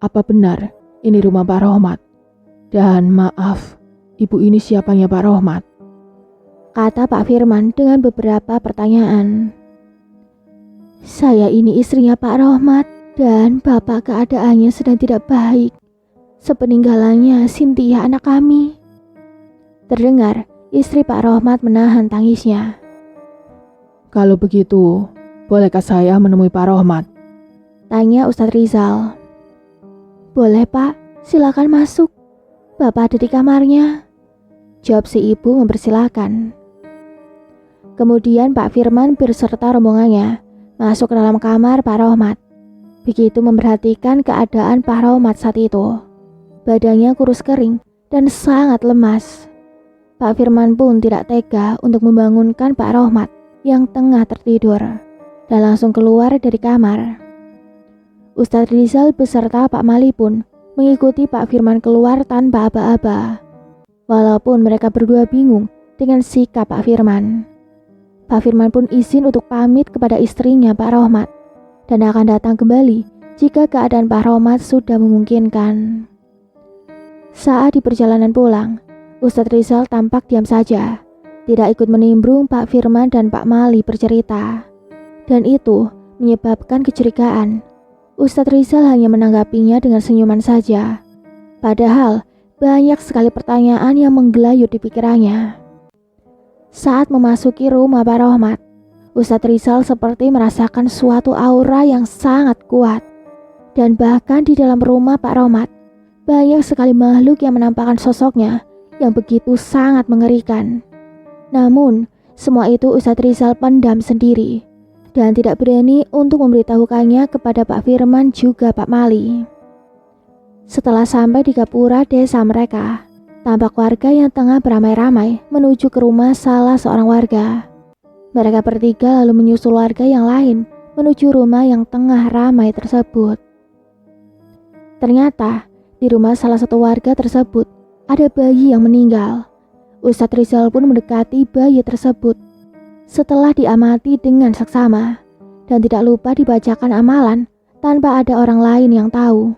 [SPEAKER 2] Apa benar ini rumah Pak Rohmat? Dan maaf, ibu ini siapanya Pak Rohmat?
[SPEAKER 1] Kata Pak Firman dengan beberapa pertanyaan. Saya ini istrinya Pak Rohmat dan bapak keadaannya sedang tidak baik. Sepeninggalannya Cynthia anak kami. Terdengar istri Pak Rohmat menahan tangisnya.
[SPEAKER 2] Kalau begitu, bolehkah saya menemui Pak Rohmat?
[SPEAKER 1] Tanya Ustadz Rizal. Boleh Pak, silakan masuk. Bapak ada di kamarnya. Jawab si ibu mempersilahkan. Kemudian Pak Firman beserta rombongannya masuk ke dalam kamar Pak Rohmat. Begitu memperhatikan keadaan Pak Rohmat saat itu. Badannya kurus kering dan sangat lemas. Pak Firman pun tidak tega untuk membangunkan Pak Rohmat yang tengah tertidur dan langsung keluar dari kamar. Ustadz Rizal beserta Pak Mali pun mengikuti Pak Firman keluar tanpa aba-aba. Walaupun mereka berdua bingung dengan sikap Pak Firman. Pak Firman pun izin untuk pamit kepada istrinya Pak Rohmat dan akan datang kembali jika keadaan Pak Rohmat sudah memungkinkan. Saat di perjalanan pulang, Ustadz Rizal tampak diam saja, tidak ikut menimbrung Pak Firman dan Pak Mali bercerita. Dan itu menyebabkan kecurigaan. Ustadz Rizal hanya menanggapinya dengan senyuman saja. Padahal banyak sekali pertanyaan yang menggelayut di pikirannya. Saat memasuki rumah Pak Rohmat, Ustadz Rizal seperti merasakan suatu aura yang sangat kuat. Dan bahkan di dalam rumah Pak Rohmat, banyak sekali makhluk yang menampakkan sosoknya yang begitu sangat mengerikan. Namun, semua itu Ustadz Rizal pendam sendiri dan tidak berani untuk memberitahukannya kepada Pak Firman juga Pak Mali. Setelah sampai di gapura desa mereka, tampak warga yang tengah beramai-ramai menuju ke rumah salah seorang warga. Mereka bertiga lalu menyusul warga yang lain menuju rumah yang tengah ramai tersebut. Ternyata di rumah salah satu warga tersebut ada bayi yang meninggal. Ustadz Rizal pun mendekati bayi tersebut. Setelah diamati dengan seksama dan tidak lupa dibacakan amalan tanpa ada orang lain yang tahu,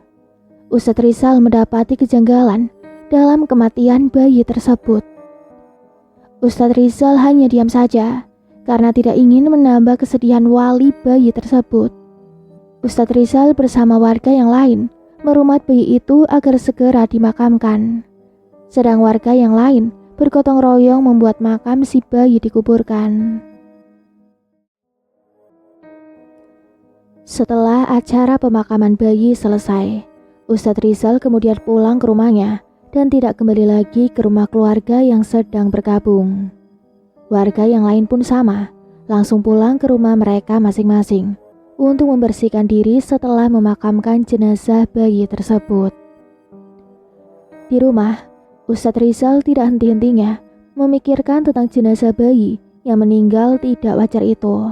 [SPEAKER 1] Ustadz Rizal mendapati kejanggalan dalam kematian bayi tersebut. Ustadz Rizal hanya diam saja karena tidak ingin menambah kesedihan wali bayi tersebut. Ustadz Rizal bersama warga yang lain merumat bayi itu agar segera dimakamkan. Sedang warga yang lain bergotong royong membuat makam si bayi dikuburkan. Setelah acara pemakaman bayi selesai, Ustadz Rizal kemudian pulang ke rumahnya dan tidak kembali lagi ke rumah keluarga yang sedang bergabung. Warga yang lain pun sama, langsung pulang ke rumah mereka masing-masing untuk membersihkan diri setelah memakamkan jenazah bayi tersebut. Di rumah, Ustadz Rizal tidak henti-hentinya memikirkan tentang jenazah bayi yang meninggal tidak wajar itu.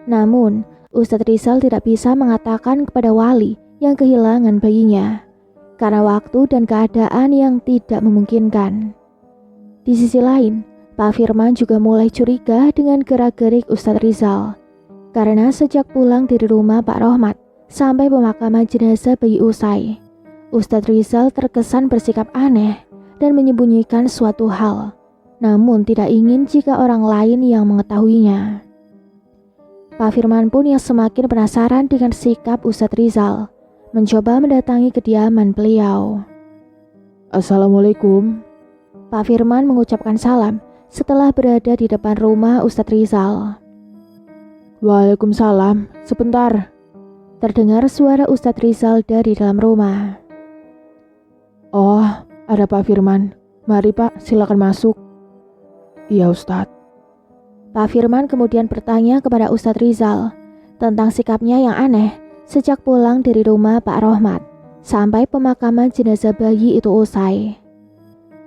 [SPEAKER 1] Namun, Ustadz Rizal tidak bisa mengatakan kepada wali yang kehilangan bayinya karena waktu dan keadaan yang tidak memungkinkan. Di sisi lain, Pak Firman juga mulai curiga dengan gerak-gerik Ustadz Rizal. Karena sejak pulang dari rumah Pak Rohmat sampai pemakaman jenazah bayi usai, Ustadz Rizal terkesan bersikap aneh dan menyembunyikan suatu hal, namun tidak ingin jika orang lain yang mengetahuinya. Pak Firman pun yang semakin penasaran dengan sikap Ustadz Rizal, mencoba mendatangi kediaman beliau.
[SPEAKER 2] Assalamualaikum.
[SPEAKER 1] Pak Firman mengucapkan salam setelah berada di depan rumah Ustadz Rizal.
[SPEAKER 2] Waalaikumsalam, sebentar.
[SPEAKER 1] Terdengar suara Ustadz Rizal dari dalam rumah.
[SPEAKER 2] Oh, ada Pak Firman. Mari Pak, silakan masuk. Iya Ustadz.
[SPEAKER 1] Pak Firman kemudian bertanya kepada Ustadz Rizal tentang sikapnya yang aneh sejak pulang dari rumah Pak Rohmat sampai pemakaman jenazah bayi itu usai.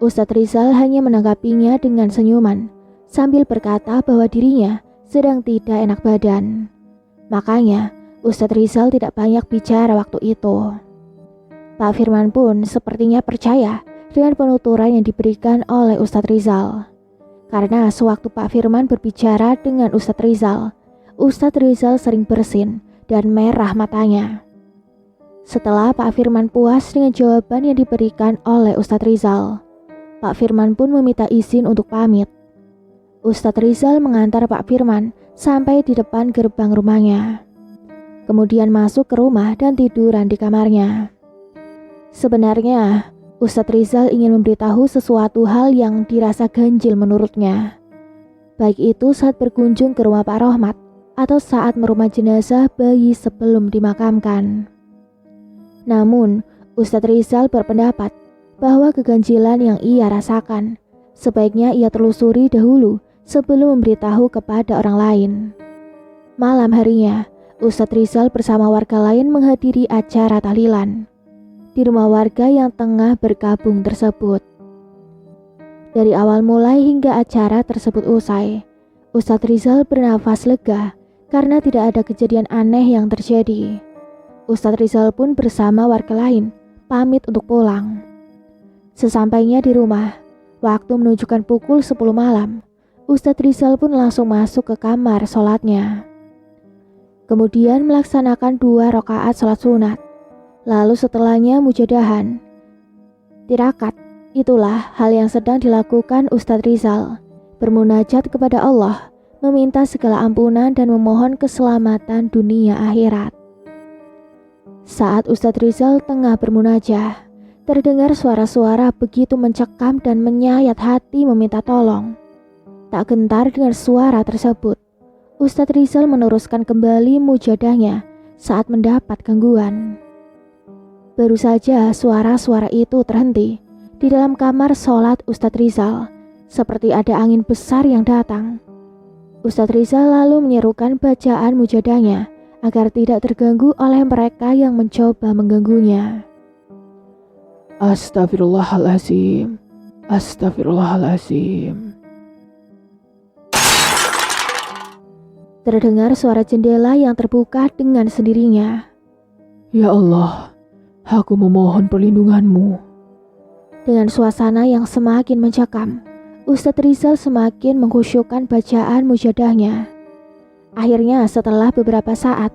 [SPEAKER 1] Ustadz Rizal hanya menanggapinya dengan senyuman sambil berkata bahwa dirinya sedang tidak enak badan. Makanya Ustadz Rizal tidak banyak bicara waktu itu. Pak Firman pun sepertinya percaya dengan penuturan yang diberikan oleh Ustadz Rizal. Karena sewaktu Pak Firman berbicara dengan Ustadz Rizal sering bersin dan merah matanya. Setelah Pak Firman puas dengan jawaban yang diberikan oleh Ustadz Rizal, Pak Firman pun meminta izin untuk pamit. Ustadz Rizal mengantar Pak Firman sampai di depan gerbang rumahnya. Kemudian masuk ke rumah dan tiduran di kamarnya. Sebenarnya, Ustadz Rizal ingin memberitahu sesuatu hal yang dirasa ganjil menurutnya. Baik itu saat berkunjung ke rumah Pak Rohmat atau saat merumah jenazah bayi sebelum dimakamkan. Namun, Ustadz Rizal berpendapat bahwa keganjilan yang ia rasakan sebaiknya ia telusuri dahulu sebelum memberitahu kepada orang lain. Malam harinya, Ustadz Rizal bersama warga lain menghadiri acara tahlilan di rumah warga yang tengah berkabung tersebut. Dari awal mulai hingga acara tersebut usai, Ustadz Rizal bernafas lega karena tidak ada kejadian aneh yang terjadi. Ustadz Rizal pun bersama warga lain pamit untuk pulang. Sesampainya di rumah, waktu menunjukkan pukul 10 malam, Ustadz Rizal pun langsung masuk ke kamar sholatnya. Kemudian melaksanakan 2 rakaat sholat sunat. Lalu setelahnya mujadahan. Tirakat, itulah hal yang sedang dilakukan Ustadz Rizal, bermunajat kepada Allah, meminta segala ampunan dan memohon keselamatan dunia akhirat. Saat Ustadz Rizal tengah bermunajah, terdengar suara-suara begitu mencekam dan menyayat hati meminta tolong. Tak gentar dengan suara tersebut, Ustadz Rizal meneruskan kembali mujadahnya saat mendapat gangguan. Baru saja suara-suara itu terhenti, di dalam kamar sholat Ustadz Rizal, seperti ada angin besar yang datang. Ustadz Rizal lalu menyerukan bacaan mujadahnya agar tidak terganggu oleh mereka yang mencoba mengganggunya.
[SPEAKER 2] Astagfirullahaladzim. Astagfirullahaladzim.
[SPEAKER 1] Terdengar suara jendela yang terbuka dengan sendirinya.
[SPEAKER 2] Ya Allah, aku memohon perlindungan-Mu.
[SPEAKER 1] Dengan suasana yang semakin mencekam, Ustadz Rizal semakin mengkhusyukkan bacaan mujadahnya. Akhirnya setelah beberapa saat,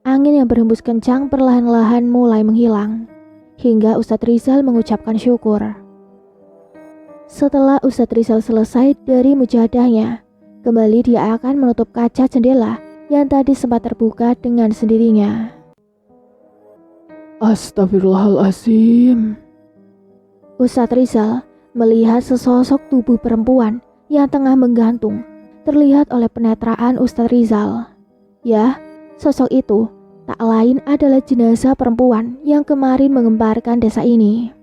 [SPEAKER 1] angin yang berhembus kencang perlahan-lahan mulai menghilang, hingga Ustadz Rizal mengucapkan syukur. Setelah Ustadz Rizal selesai dari mujadahnya, kembali dia akan menutup kaca jendela yang tadi sempat terbuka dengan sendirinya.
[SPEAKER 2] Astagfirullahaladzim.
[SPEAKER 1] Ustadz Rizal melihat sesosok tubuh perempuan yang tengah menggantung terlihat oleh penetraan Ustadz Rizal. Ya, sosok itu tak lain adalah jenazah perempuan yang kemarin mengembarkan desa ini.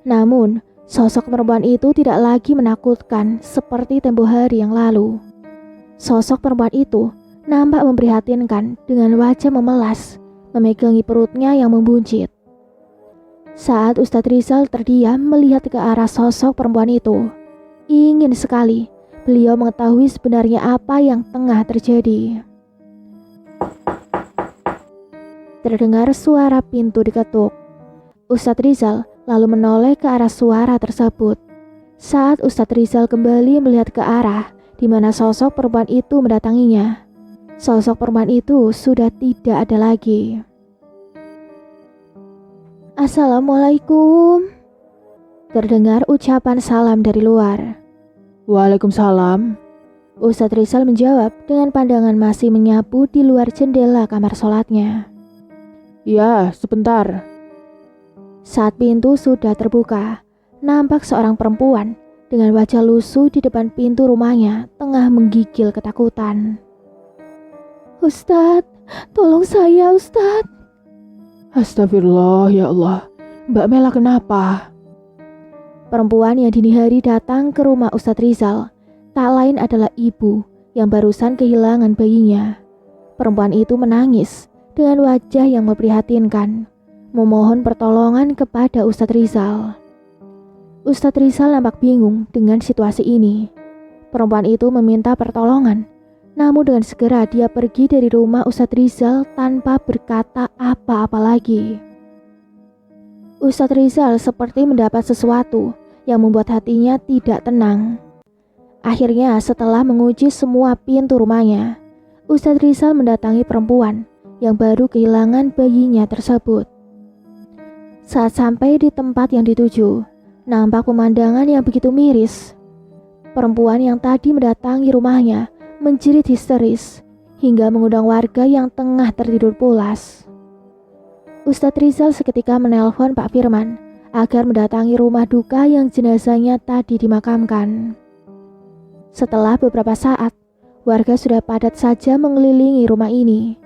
[SPEAKER 1] Namun, sosok perempuan itu tidak lagi menakutkan seperti tempo hari yang lalu. Sosok perempuan itu nampak memprihatinkan dengan wajah memelas, memegangi perutnya yang membuncit. Saat Ustadz Rizal terdiam melihat ke arah sosok perempuan itu, ingin sekali beliau mengetahui sebenarnya apa yang tengah terjadi. Terdengar suara pintu diketuk. Ustadz Rizal lalu menoleh ke arah suara tersebut. Saat Ustadz Rizal kembali melihat ke arah di mana sosok perempuan itu mendatanginya, sosok perempuan itu sudah tidak ada lagi. Assalamualaikum. Terdengar ucapan salam dari luar.
[SPEAKER 2] Waalaikumsalam.
[SPEAKER 1] Ustadz Rizal menjawab dengan pandangan masih menyapu di luar jendela kamar sholatnya.
[SPEAKER 2] Ya, sebentar.
[SPEAKER 1] Saat pintu sudah terbuka, nampak seorang perempuan dengan wajah lusuh di depan pintu rumahnya tengah menggigil ketakutan. Ustadz, tolong saya Ustadz.
[SPEAKER 2] Astagfirullah, ya Allah. Mbak Mela kenapa?
[SPEAKER 1] Perempuan yang dini hari datang ke rumah Ustadz Rizal tak lain adalah ibu yang barusan kehilangan bayinya. Perempuan itu menangis dengan wajah yang memprihatinkan, memohon pertolongan kepada Ustadz Rizal. Ustadz Rizal nampak bingung dengan situasi ini. Perempuan itu meminta pertolongan, namun dengan segera dia pergi dari rumah Ustadz Rizal tanpa berkata apa-apa lagi. Ustadz Rizal seperti mendapat sesuatu yang membuat hatinya tidak tenang. Akhirnya setelah menguji semua pintu rumahnya, Ustadz Rizal mendatangi perempuan yang baru kehilangan bayinya tersebut. Saat sampai di tempat yang dituju, nampak pemandangan yang begitu miris. Perempuan yang tadi mendatangi rumahnya menjerit histeris hingga mengundang warga yang tengah tertidur pulas. Ustadz Rizal seketika menelpon Pak Firman agar mendatangi rumah duka yang jenazahnya tadi dimakamkan. Setelah beberapa saat, warga sudah padat saja mengelilingi rumah ini.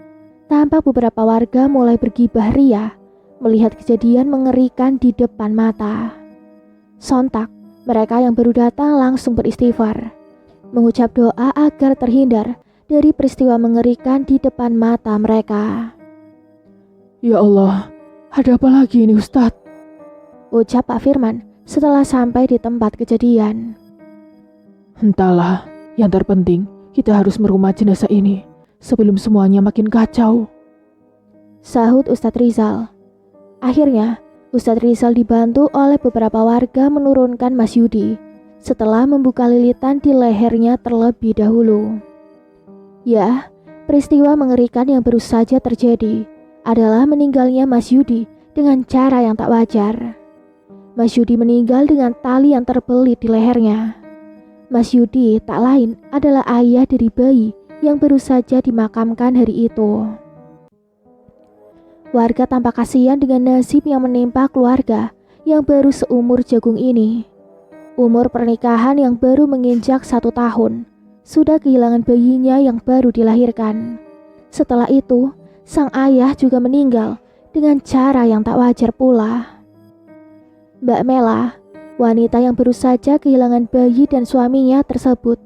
[SPEAKER 1] Tampak beberapa warga mulai bergibah ria melihat kejadian mengerikan di depan mata. Sontak, mereka yang baru datang langsung beristighfar, mengucap doa agar terhindar dari peristiwa mengerikan di depan mata mereka.
[SPEAKER 2] Ya Allah, ada apa lagi ini Ustadz?
[SPEAKER 1] Ucap Pak Firman setelah sampai di tempat kejadian.
[SPEAKER 2] Entahlah, yang terpenting kita harus merumah jenazah ini sebelum semuanya makin kacau.
[SPEAKER 1] Sahut Ustadz Rizal. Akhirnya, Ustadz Rizal dibantu oleh beberapa warga menurunkan Mas Yudi setelah membuka lilitan di lehernya terlebih dahulu. Ya, peristiwa mengerikan yang baru saja terjadi adalah meninggalnya Mas Yudi dengan cara yang tak wajar. Mas Yudi meninggal dengan tali yang terbelit di lehernya. Mas Yudi tak lain adalah ayah dari bayi yang baru saja dimakamkan hari itu. Warga tampak kasihan dengan nasib yang menimpa keluarga yang baru seumur jagung ini. Umur pernikahan yang baru menginjak 1 tahun, sudah kehilangan bayinya yang baru dilahirkan. Setelah itu, sang ayah juga meninggal dengan cara yang tak wajar pula. Mbak Mela, wanita yang baru saja kehilangan bayi dan suaminya tersebut,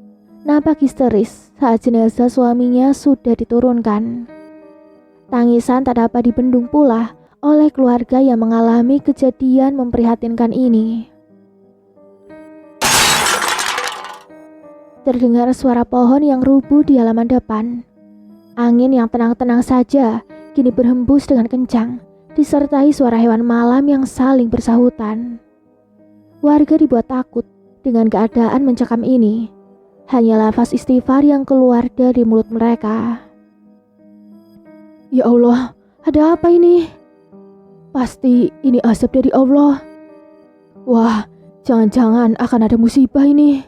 [SPEAKER 1] nampak histeris saat jenazah suaminya sudah diturunkan. Tangisan tak dapat dibendung pula oleh keluarga yang mengalami kejadian memprihatinkan ini. Terdengar suara pohon yang rubuh di halaman depan. Angin yang tenang-tenang saja kini berhembus dengan kencang, disertai suara hewan malam yang saling bersahutan. Warga dibuat takut dengan keadaan mencekam ini. Hanya lafaz istighfar yang keluar dari mulut mereka. Ya Allah, ada apa ini? Pasti ini azab dari Allah. Wah, jangan-jangan akan ada musibah ini.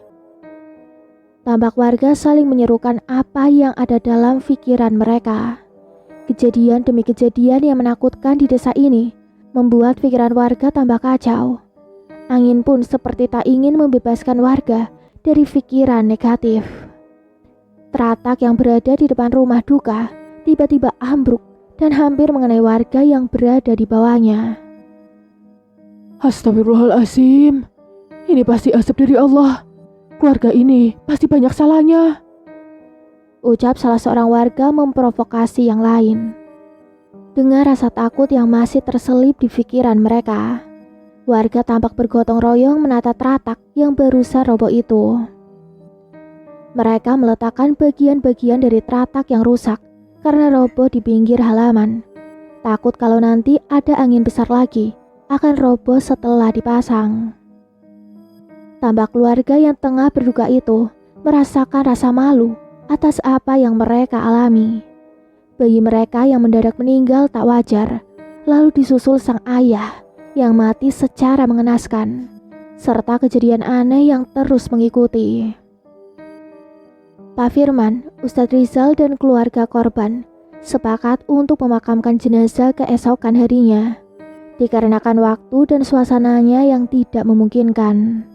[SPEAKER 1] Tampak warga saling menyerukan apa yang ada dalam pikiran mereka. Kejadian demi kejadian yang menakutkan di desa ini membuat pikiran warga tambah kacau. Angin pun seperti tak ingin membebaskan warga dari pikiran negatif. Teratak yang berada di depan rumah duka tiba-tiba ambruk dan hampir mengenai warga yang berada di bawahnya. Astagfirullahaladzim, ini pasti azab dari Allah. Keluarga ini pasti banyak salahnya, ucap salah seorang warga memprovokasi yang lain. Dengan rasa takut yang masih terselip di pikiran mereka, warga tampak bergotong royong menata teratak yang barusan roboh itu. Mereka meletakkan bagian-bagian dari teratak yang rusak karena roboh di pinggir halaman. Takut kalau nanti ada angin besar lagi, akan roboh setelah dipasang. Tampak keluarga yang tengah berduka itu merasakan rasa malu atas apa yang mereka alami. Bayi mereka yang mendadak meninggal tak wajar, lalu disusul sang ayah yang mati secara mengenaskan, serta kejadian aneh yang terus mengikuti. Pak Firman, Ustadz Rizal dan keluarga korban sepakat untuk memakamkan jenazah keesokan harinya, dikarenakan waktu dan suasananya yang tidak memungkinkan.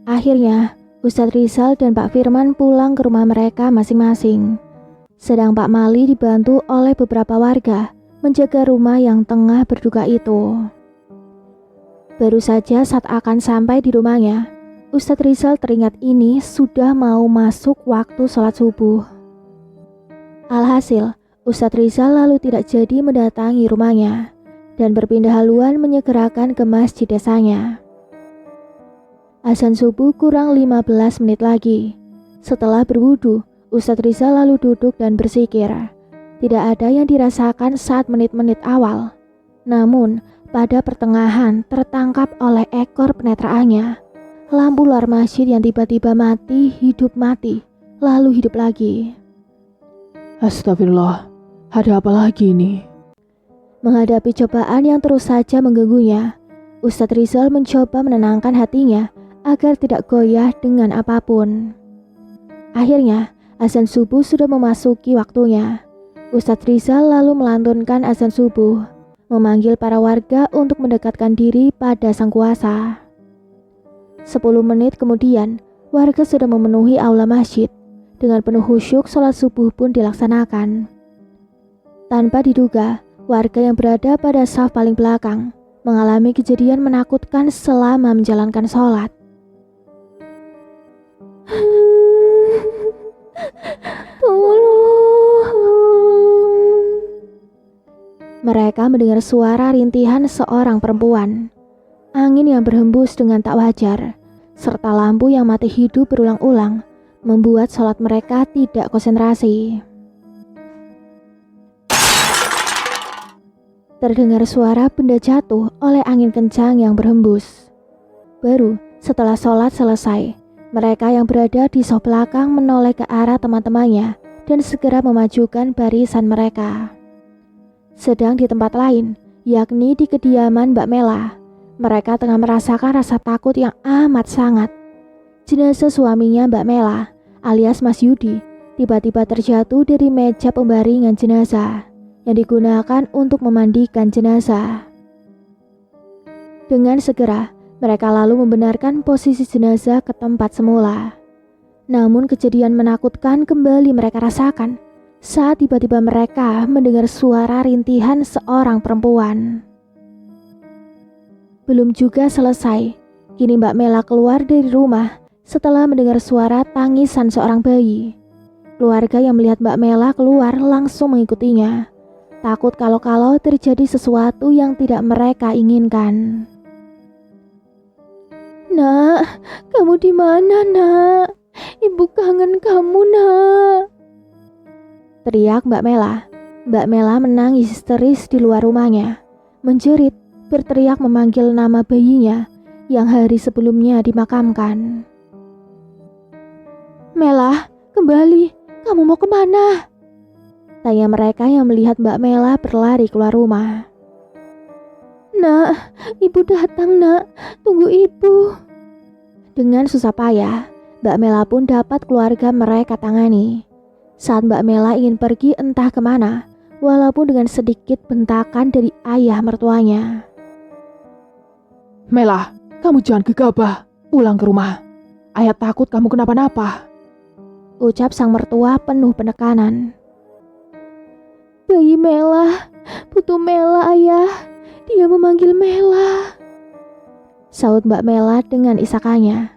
[SPEAKER 1] Akhirnya, Ustadz Rizal dan Pak Firman pulang ke rumah mereka masing-masing. Sedang Pak Mali dibantu oleh beberapa warga menjaga rumah yang tengah berduka itu. Baru saja saat akan sampai di rumahnya, Ustadz Rizal teringat ini sudah mau masuk waktu sholat subuh. Alhasil, Ustadz Rizal lalu tidak jadi mendatangi rumahnya dan berpindah haluan menyegerakan ke masjid desanya. Azan subuh kurang 15 menit lagi. Setelah berwudu, Ustadz Rizal lalu duduk dan bersikir. Tidak ada yang dirasakan saat menit-menit awal. Namun, pada pertengahan tertangkap oleh ekor penetraannya. Lampu luar masjid yang tiba-tiba mati, lalu hidup lagi.
[SPEAKER 2] Astagfirullah, ada apa lagi ini?
[SPEAKER 1] Menghadapi cobaan yang terus saja mengganggunya, Ustadz Rizal mencoba menenangkan hatinya agar tidak goyah dengan apapun. Akhirnya, azan subuh sudah memasuki waktunya. Ustadz Rizal lalu melantunkan azan subuh, memanggil para warga untuk mendekatkan diri pada Sang Kuasa. 10 menit kemudian, warga sudah memenuhi aula masjid. Dengan penuh khusyuk, sholat subuh pun dilaksanakan. Tanpa diduga, warga yang berada pada saf paling belakang mengalami kejadian menakutkan selama menjalankan sholat. Tolong. Mereka mendengar suara rintihan seorang perempuan. Angin yang berhembus dengan tak wajar, serta lampu yang mati hidup berulang-ulang, membuat sholat mereka tidak konsentrasi. Terdengar suara benda jatuh oleh angin kencang yang berhembus. Baru setelah sholat selesai, mereka yang berada di saf belakang menoleh ke arah teman-temannya dan segera memajukan barisan mereka. Sedang di tempat lain, yakni di kediaman Mbak Mela, mereka tengah merasakan rasa takut yang amat sangat. Jenazah suaminya Mbak Mela, alias Mas Yudi, tiba-tiba terjatuh dari meja pembaringan jenazah yang digunakan untuk memandikan jenazah. Dengan segera, mereka lalu membenarkan posisi jenazah ke tempat semula. Namun kejadian menakutkan kembali mereka rasakan saat tiba-tiba mereka mendengar suara rintihan seorang perempuan. Belum juga selesai, kini Mbak Mela keluar dari rumah setelah mendengar suara tangisan seorang bayi. Keluarga yang melihat Mbak Mela keluar langsung mengikutinya, takut kalau-kalau terjadi sesuatu yang tidak mereka inginkan. "Nak, kamu di mana, Nak? Ibu kangen kamu, Nak," teriak Mbak Mela. Mbak Mela menangis histeris di luar rumahnya, menjerit, berteriak memanggil nama bayinya yang hari sebelumnya dimakamkan. "Mela, kembali, kamu mau kemana?" tanya mereka yang melihat Mbak Mela berlari keluar rumah. "Nak, ibu datang, Nak, tunggu ibu." Dengan susah payah, Mbak Mela pun dapat keluarga mereka tangani. Saat Mbak Mela ingin pergi entah kemana, walaupun dengan sedikit bentakan dari ayah mertuanya.
[SPEAKER 2] Mela, kamu jangan gegabah, pulang ke rumah. Ayah takut kamu kenapa-napa,
[SPEAKER 1] ucap sang mertua penuh penekanan. "Bayi Mela, butuh Mela, ayah. Dia memanggil Mela," saut Mbak Mela dengan isakannya.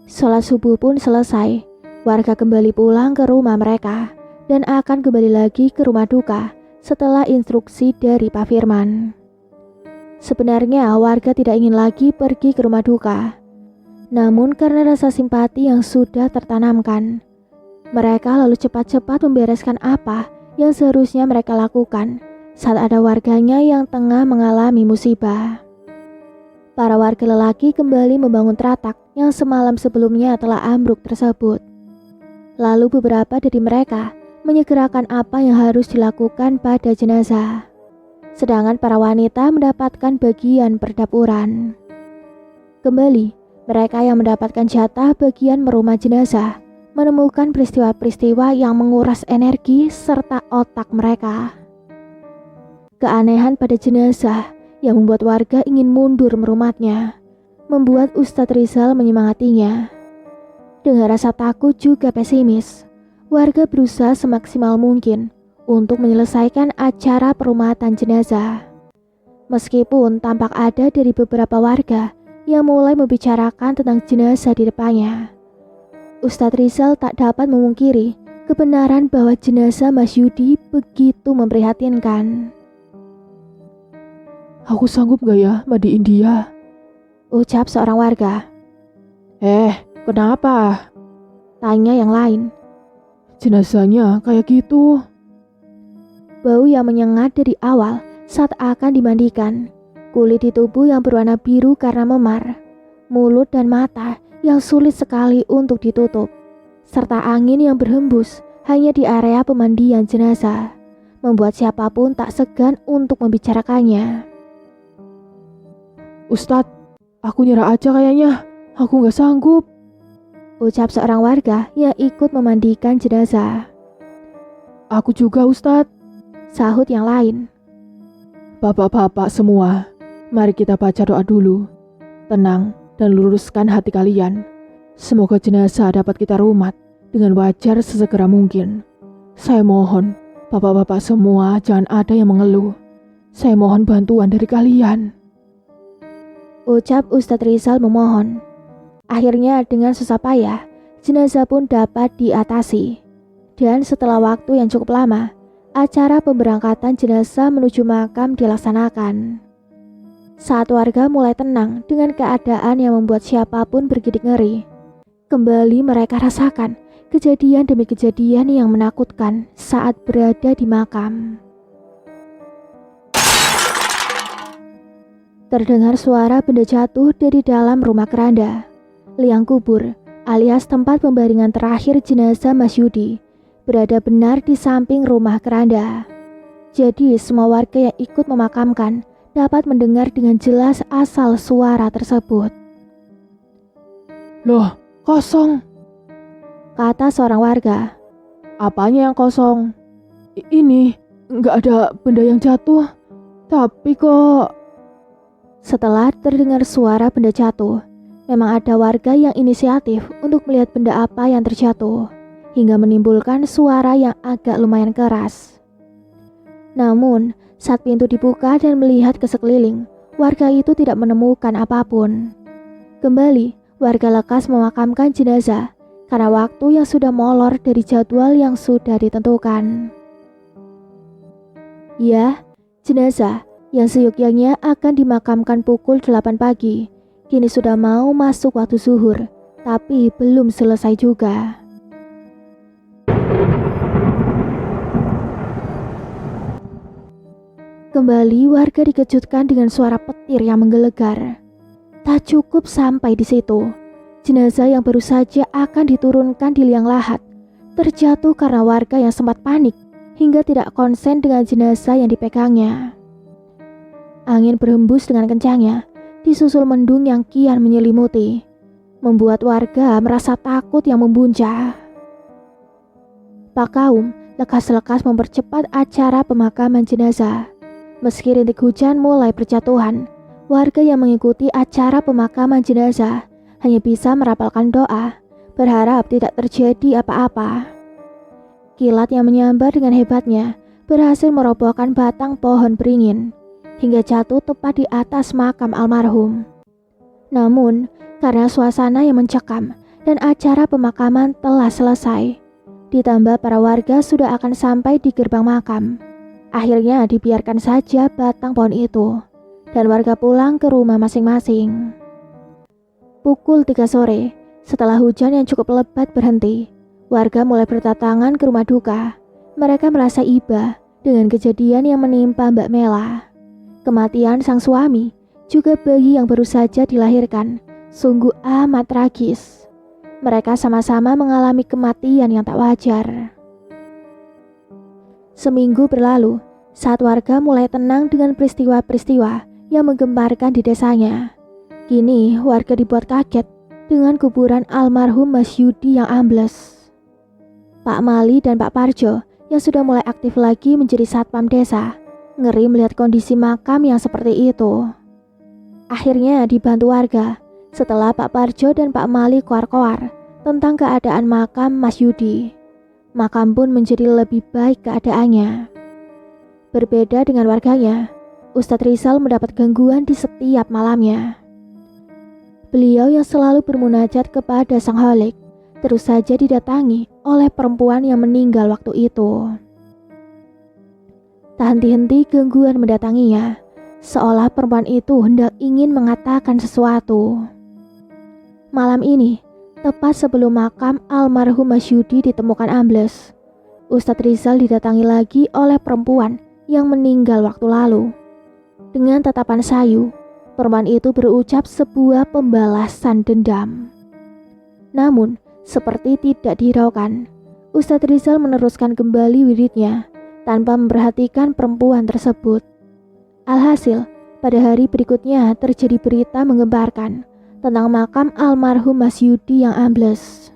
[SPEAKER 1] Sholat subuh pun selesai. Warga kembali pulang ke rumah mereka dan akan kembali lagi ke rumah duka setelah instruksi dari Pak Firman. Sebenarnya warga tidak ingin lagi pergi ke rumah duka. Namun karena rasa simpati yang sudah tertanamkan, mereka lalu cepat-cepat membereskan apa yang seharusnya mereka lakukan saat ada warganya yang tengah mengalami musibah. Para warga lelaki kembali membangun teratak yang semalam sebelumnya telah ambruk tersebut. Lalu beberapa dari mereka menyegerakan apa yang harus dilakukan pada jenazah. Sedangkan para wanita mendapatkan bagian perdapuran. Kembali, mereka yang mendapatkan jatah bagian merumah jenazah menemukan peristiwa-peristiwa yang menguras energi serta otak mereka. Keanehan pada jenazah yang membuat warga ingin mundur merumatnya, membuat Ustadz Rizal menyemangatinya. Dengan rasa takut juga pesimis, warga berusaha semaksimal mungkin untuk menyelesaikan acara perumatan jenazah. Meskipun tampak ada dari beberapa warga yang mulai membicarakan tentang jenazah di depannya, Ustadz Rizal tak dapat memungkiri kebenaran bahwa jenazah Mas Yudi begitu memprihatinkan.
[SPEAKER 2] Aku sanggup gak ya mandi India?
[SPEAKER 1] Ucap seorang warga.
[SPEAKER 2] Kenapa?
[SPEAKER 1] Tanya yang lain.
[SPEAKER 2] Jenazahnya kayak gitu.
[SPEAKER 1] Bau yang menyengat dari awal saat akan dimandikan. Kulit di tubuh yang berwarna biru karena memar. Mulut dan mata yang sulit sekali untuk ditutup. Serta angin yang berhembus hanya di area pemandian jenazah, membuat siapapun tak segan untuk membicarakannya.
[SPEAKER 2] Ustadz, aku nyerah aja kayaknya. Aku gak sanggup.
[SPEAKER 1] Ucap seorang warga yang ikut memandikan jenazah.
[SPEAKER 2] Aku juga Ustadz.
[SPEAKER 1] Sahut yang lain.
[SPEAKER 2] Bapak-bapak semua, mari kita baca doa dulu. Tenang dan luruskan hati kalian. Semoga jenazah dapat kita rumat dengan wajar sesegera mungkin. Saya mohon, bapak-bapak semua jangan ada yang mengeluh. Saya mohon bantuan dari kalian.
[SPEAKER 1] Ucap Ustadz Rizal memohon. Akhirnya dengan susah payah, jenazah pun dapat diatasi. Dan setelah waktu yang cukup lama, acara pemberangkatan jenazah menuju makam dilaksanakan. Saat warga mulai tenang dengan keadaan yang membuat siapapun bergidik ngeri, kembali mereka rasakan kejadian demi kejadian yang menakutkan saat berada di makam. Terdengar suara benda jatuh dari dalam rumah keranda. Liang kubur alias tempat pembaringan terakhir jenazah Mas Yudi berada benar di samping rumah keranda. Jadi semua warga yang ikut memakamkan dapat mendengar dengan jelas asal suara tersebut.
[SPEAKER 2] Loh, kosong.
[SPEAKER 1] Kata seorang warga.
[SPEAKER 2] Apanya yang kosong? Ini, nggak ada benda yang jatuh. Tapi kok...
[SPEAKER 1] Setelah terdengar suara benda jatuh, memang ada warga yang inisiatif untuk melihat benda apa yang terjatuh, hingga menimbulkan suara yang agak lumayan keras. Namun, saat pintu dibuka dan melihat ke sekeliling, warga itu tidak menemukan apapun. Kembali, warga lekas memakamkan jenazah karena waktu yang sudah molor dari jadwal yang sudah ditentukan. Ya, jenazah yang seyogyanya akan dimakamkan pukul 8 pagi, kini sudah mau masuk waktu zuhur, tapi belum selesai juga. Kembali warga dikejutkan dengan suara petir yang menggelegar. Tak cukup sampai di situ, jenazah yang baru saja akan diturunkan di liang lahat terjatuh karena warga yang sempat panik hingga tidak konsen dengan jenazah yang dipegangnya. Angin berhembus dengan kencangnya, disusul mendung yang kian menyelimuti, membuat warga merasa takut yang membuncah. Pak Kaum lekas-lekas mempercepat acara pemakaman jenazah. Meski rintik hujan mulai berjatuhan, warga yang mengikuti acara pemakaman jenazah hanya bisa merapalkan doa, berharap tidak terjadi apa-apa. Kilat yang menyambar dengan hebatnya berhasil merobohkan batang pohon beringin hingga jatuh tepat di atas makam almarhum. Namun, karena suasana yang mencekam dan acara pemakaman telah selesai, ditambah para warga sudah akan sampai di gerbang makam, akhirnya dibiarkan saja batang pohon itu dan warga pulang ke rumah masing-masing. Pukul 3 sore, setelah hujan yang cukup lebat berhenti, warga mulai berdatangan ke rumah duka. Mereka merasa iba dengan kejadian yang menimpa Mbak Mela. Kematian sang suami, juga bayi yang baru saja dilahirkan, sungguh amat tragis. Mereka sama-sama mengalami kematian yang tak wajar. Seminggu berlalu, saat warga mulai tenang dengan peristiwa-peristiwa yang menggemparkan di desanya. Kini warga dibuat kaget dengan kuburan almarhum Mas Yudi yang ambles. Pak Mali dan Pak Parjo yang sudah mulai aktif lagi menjadi satpam desa, ngeri melihat kondisi makam yang seperti itu. Akhirnya dibantu warga setelah Pak Parjo dan Pak Mali koar-koar tentang keadaan makam Mas Yudi. Makam pun menjadi lebih baik keadaannya. Berbeda dengan warganya, Ustadz Rizal mendapat gangguan di setiap malamnya. Beliau yang selalu bermunajat kepada Sang Khalik terus saja didatangi oleh perempuan yang meninggal waktu itu. Tak henti-henti gangguan mendatanginya, seolah perempuan itu hendak ingin mengatakan sesuatu. Malam ini, tepat sebelum makam almarhum Mas Yudi ditemukan ambles, Ustadz Rizal didatangi lagi oleh perempuan yang meninggal waktu lalu. Dengan tatapan sayu, perempuan itu berucap sebuah pembalasan dendam. Namun, seperti tidak dihiraukan, Ustadz Rizal meneruskan kembali wiridnya tanpa memperhatikan perempuan tersebut. Alhasil, pada hari berikutnya terjadi berita menggemparkan tentang makam almarhum Mas Yudi yang ambles.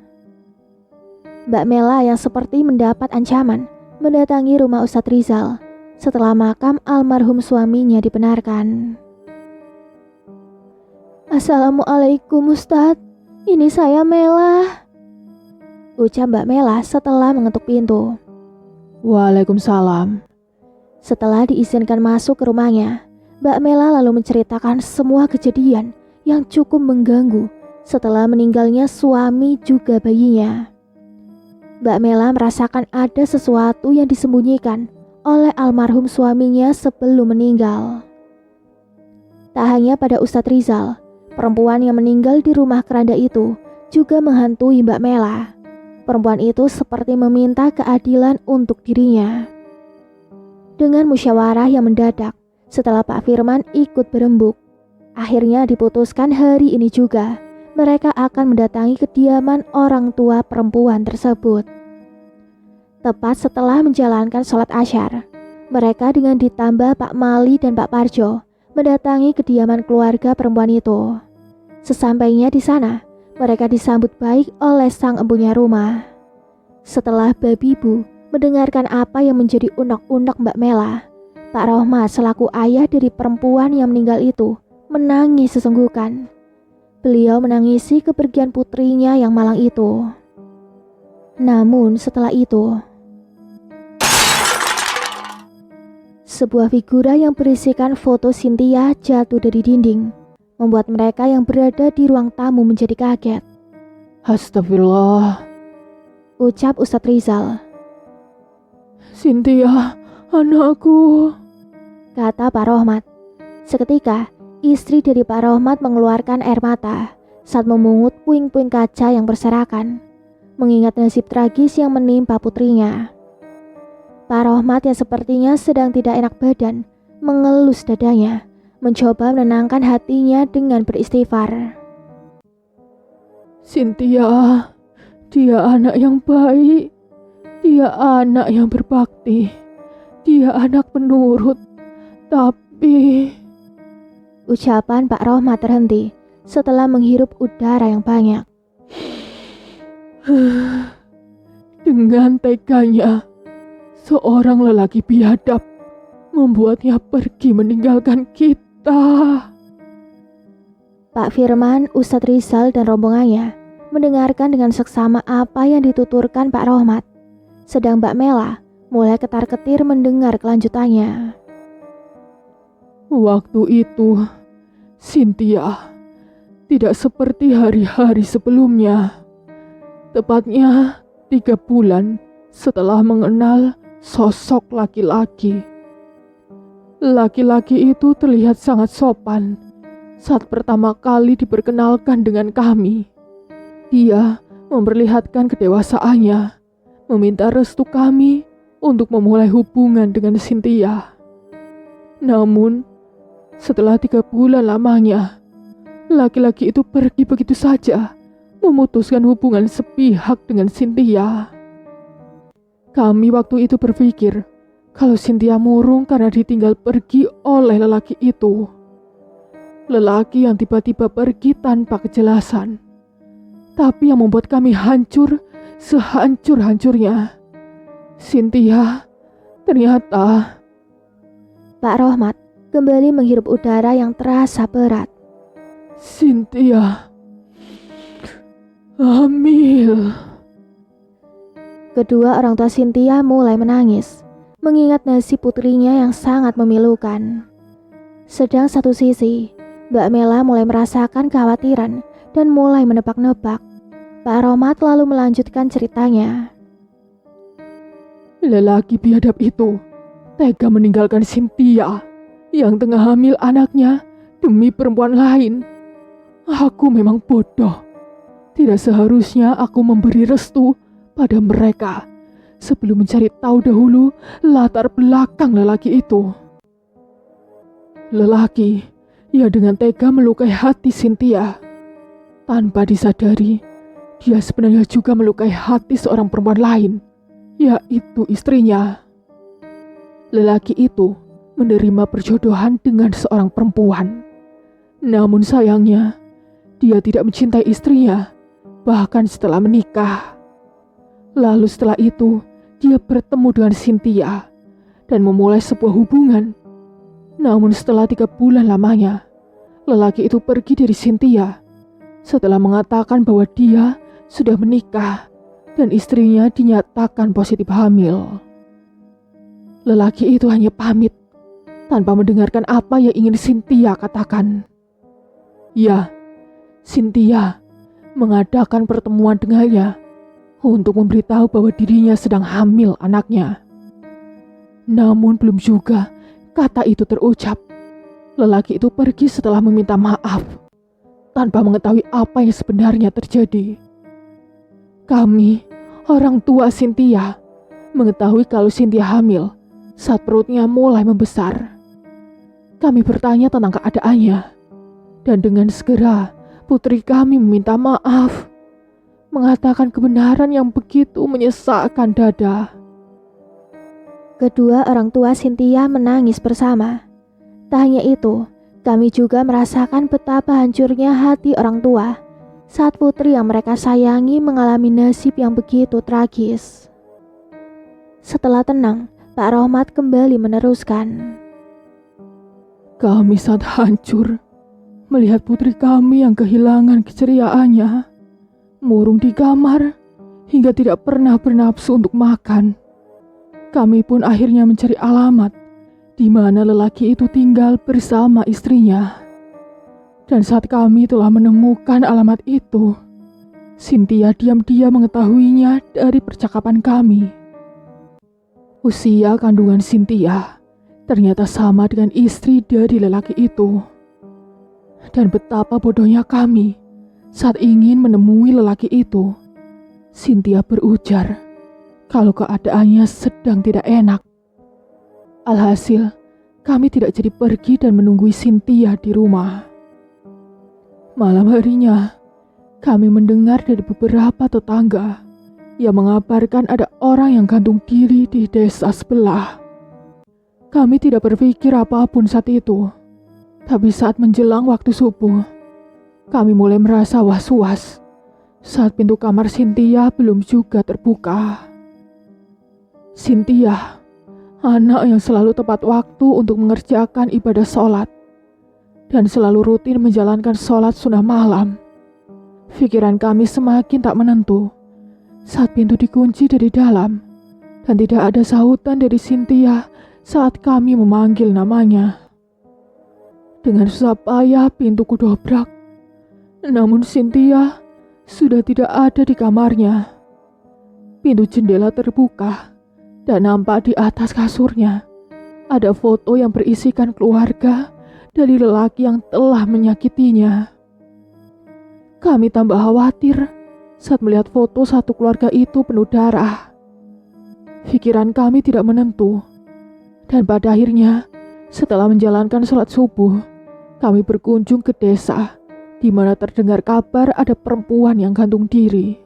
[SPEAKER 1] Mbak Mela yang seperti mendapat ancaman mendatangi rumah Ustadz Rizal setelah makam almarhum suaminya dibenarkan. "Assalamualaikum Ustadz, ini saya Mela," ucap Mbak Mela setelah mengetuk pintu.
[SPEAKER 2] Waalaikumsalam.
[SPEAKER 1] Setelah diizinkan masuk ke rumahnya, Mbak Mela lalu menceritakan semua kejadian yang cukup mengganggu setelah meninggalnya suami juga bayinya. Mbak Mela merasakan ada sesuatu yang disembunyikan oleh almarhum suaminya sebelum meninggal. Tak hanya pada Ustadz Rizal, perempuan yang meninggal di rumah keranda itu juga menghantui Mbak Mela. Perempuan itu seperti meminta keadilan untuk dirinya. Dengan musyawarah yang mendadak, setelah Pak Firman ikut berembuk, akhirnya diputuskan hari ini juga mereka akan mendatangi kediaman orang tua perempuan tersebut. Tepat setelah menjalankan sholat Asyar, mereka dengan ditambah Pak Mali dan Pak Parjo mendatangi kediaman keluarga perempuan itu. Sesampainya di sana, mereka disambut baik oleh sang empunya rumah. Setelah babi ibu mendengarkan apa yang menjadi unek-unek Mbak Mela, Pak Rohmat selaku ayah dari perempuan yang meninggal itu menangis sesenggukan. Beliau menangisi kepergian putrinya yang malang itu. Namun setelah itu, sebuah figura yang berisikan foto Cynthia jatuh dari dinding, membuat mereka yang berada di ruang tamu menjadi kaget.
[SPEAKER 2] Astagfirullah.
[SPEAKER 1] Ucap Ustadz Rizal.
[SPEAKER 2] Cynthia, anakku,
[SPEAKER 1] kata Pak Rohmat. Seketika, istri dari Pak Rohmat mengeluarkan air mata saat memungut puing-puing kaca yang berserakan, mengingat nasib tragis yang menimpa putrinya. Pak Rohmat yang sepertinya sedang tidak enak badan, mengelus dadanya, mencoba menenangkan hatinya dengan beristighfar.
[SPEAKER 2] Cynthia, dia anak yang baik, dia anak yang berbakti, dia anak penurut, tapi...
[SPEAKER 1] Ucapan Pak Rohmat terhenti setelah menghirup udara yang banyak.
[SPEAKER 2] Dengan teganya, seorang lelaki biadab membuatnya pergi meninggalkan kita.
[SPEAKER 1] Pak Firman, Ustadz Rizal dan rombongannya mendengarkan dengan seksama apa yang dituturkan Pak Rohmat. Sedang Mbak Mela mulai ketar-ketir mendengar kelanjutannya.
[SPEAKER 2] Waktu itu, Cynthia tidak seperti hari-hari sebelumnya. Tepatnya 3 bulan setelah mengenal sosok laki-laki. Laki-laki itu terlihat sangat sopan saat pertama kali diperkenalkan dengan kami. Dia memperlihatkan kedewasaannya, meminta restu kami untuk memulai hubungan dengan Cynthia. Namun, setelah 3 bulan lamanya, laki-laki itu pergi begitu saja, memutuskan hubungan sepihak dengan Cynthia. Kami waktu itu berpikir kalau Cynthia murung karena ditinggal pergi oleh lelaki itu. Lelaki yang tiba-tiba pergi tanpa kejelasan. Tapi yang membuat kami hancur sehancur-hancurnya, Cynthia ternyata...
[SPEAKER 1] Pak Rohmat kembali menghirup udara yang terasa berat.
[SPEAKER 2] Cynthia hamil.
[SPEAKER 1] Kedua orang tua Cynthia mulai menangis, mengingat nasib putrinya yang sangat memilukan. Sedang satu sisi, Mbak Mela mulai merasakan kekhawatiran dan mulai menebak-nebak. Pak Rohmat lalu melanjutkan ceritanya.
[SPEAKER 2] Lelaki biadab itu tega meninggalkan Cynthia yang tengah hamil anaknya demi perempuan lain. Aku memang bodoh. Tidak seharusnya aku memberi restu pada mereka sebelum mencari tahu dahulu latar belakang lelaki itu. Lelaki yang dengan tega melukai hati Cynthia. Tanpa disadari, dia sebenarnya juga melukai hati seorang perempuan lain, yaitu istrinya. Lelaki itu menerima perjodohan dengan seorang perempuan. Namun sayangnya, dia tidak mencintai istrinya, bahkan setelah menikah. Lalu setelah itu, dia bertemu dengan Cynthia dan memulai sebuah hubungan. Namun setelah 3 bulan lamanya, lelaki itu pergi dari Cynthia setelah mengatakan bahwa dia sudah menikah dan istrinya dinyatakan positif hamil. Lelaki itu hanya pamit tanpa mendengarkan apa yang ingin Cynthia katakan. Ya, Cynthia mengadakan pertemuan dengannya untuk memberitahu bahwa dirinya sedang hamil anaknya. Namun belum juga kata itu terucap, lelaki itu pergi setelah meminta maaf tanpa mengetahui apa yang sebenarnya terjadi. Kami, orang tua Cynthia, mengetahui kalau Cynthia hamil saat perutnya mulai membesar. Kami bertanya tentang keadaannya, dan dengan segera putri kami meminta maaf, mengatakan kebenaran yang begitu menyesakkan dada.
[SPEAKER 1] Kedua orang tua Cynthia menangis bersama. Tak hanya itu, kami juga merasakan betapa hancurnya hati orang tua saat putri yang mereka sayangi mengalami nasib yang begitu tragis. Setelah tenang, Pak Rohmat kembali meneruskan.
[SPEAKER 2] Kami sangat hancur melihat putri kami yang kehilangan keceriaannya, murung di kamar hingga tidak pernah bernafsu untuk makan. Kami pun akhirnya mencari alamat di mana lelaki itu tinggal bersama istrinya. Dan saat kami telah menemukan alamat itu, Cynthia diam-diam mengetahuinya dari percakapan kami. Usia kandungan Cynthia ternyata sama dengan istri dari lelaki itu. Dan betapa bodohnya kami saat ingin menemui lelaki itu. Cynthia berujar kalau keadaannya sedang tidak enak. Alhasil, kami tidak jadi pergi dan menunggui Cynthia di rumah. Malam harinya, kami mendengar dari beberapa tetangga yang mengabarkan ada orang yang gantung diri di desa sebelah. Kami tidak berpikir apapun saat itu. Tapi saat menjelang waktu subuh, kami mulai merasa was-was saat pintu kamar Cynthia belum juga terbuka. Cynthia, anak yang selalu tepat waktu untuk mengerjakan ibadah sholat dan selalu rutin menjalankan sholat sunnah malam. Pikiran kami semakin tak menentu saat pintu dikunci dari dalam dan tidak ada sahutan dari Cynthia saat kami memanggil namanya. Dengan susah payah pintu kudobrak, namun Cynthia sudah tidak ada di kamarnya. Pintu jendela terbuka dan nampak di atas kasurnya ada foto yang berisikan keluarga dari lelaki yang telah menyakitinya. Kami tambah khawatir saat melihat foto satu keluarga itu penuh darah. Pikiran kami tidak menentu. Dan pada akhirnya, setelah menjalankan sholat subuh, kami berkunjung ke desa di mana terdengar kabar ada perempuan yang gantung diri.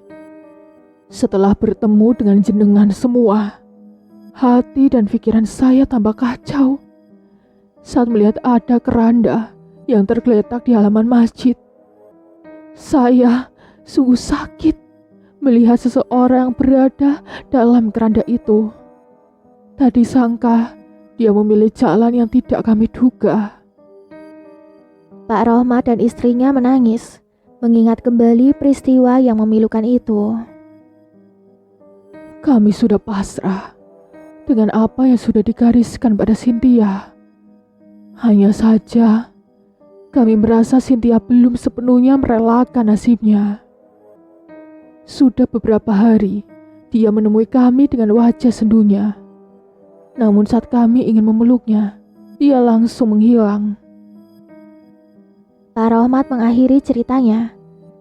[SPEAKER 2] Setelah bertemu dengan jenengan semua, hati dan pikiran saya tambah kacau saat melihat ada keranda yang tergeletak di halaman masjid. Saya sungguh sakit melihat seseorang berada dalam keranda itu. Tadi sangka dia memilih jalan yang tidak kami duga.
[SPEAKER 1] Pak Rohmat dan istrinya menangis, mengingat kembali peristiwa yang memilukan itu.
[SPEAKER 2] Kami sudah pasrah dengan apa yang sudah digariskan pada Cynthia. Hanya saja, kami merasa Cynthia belum sepenuhnya merelakan nasibnya. Sudah beberapa hari, dia menemui kami dengan wajah sendunya. Namun saat kami ingin memeluknya, dia langsung menghilang.
[SPEAKER 1] Pak Rohmat mengakhiri ceritanya.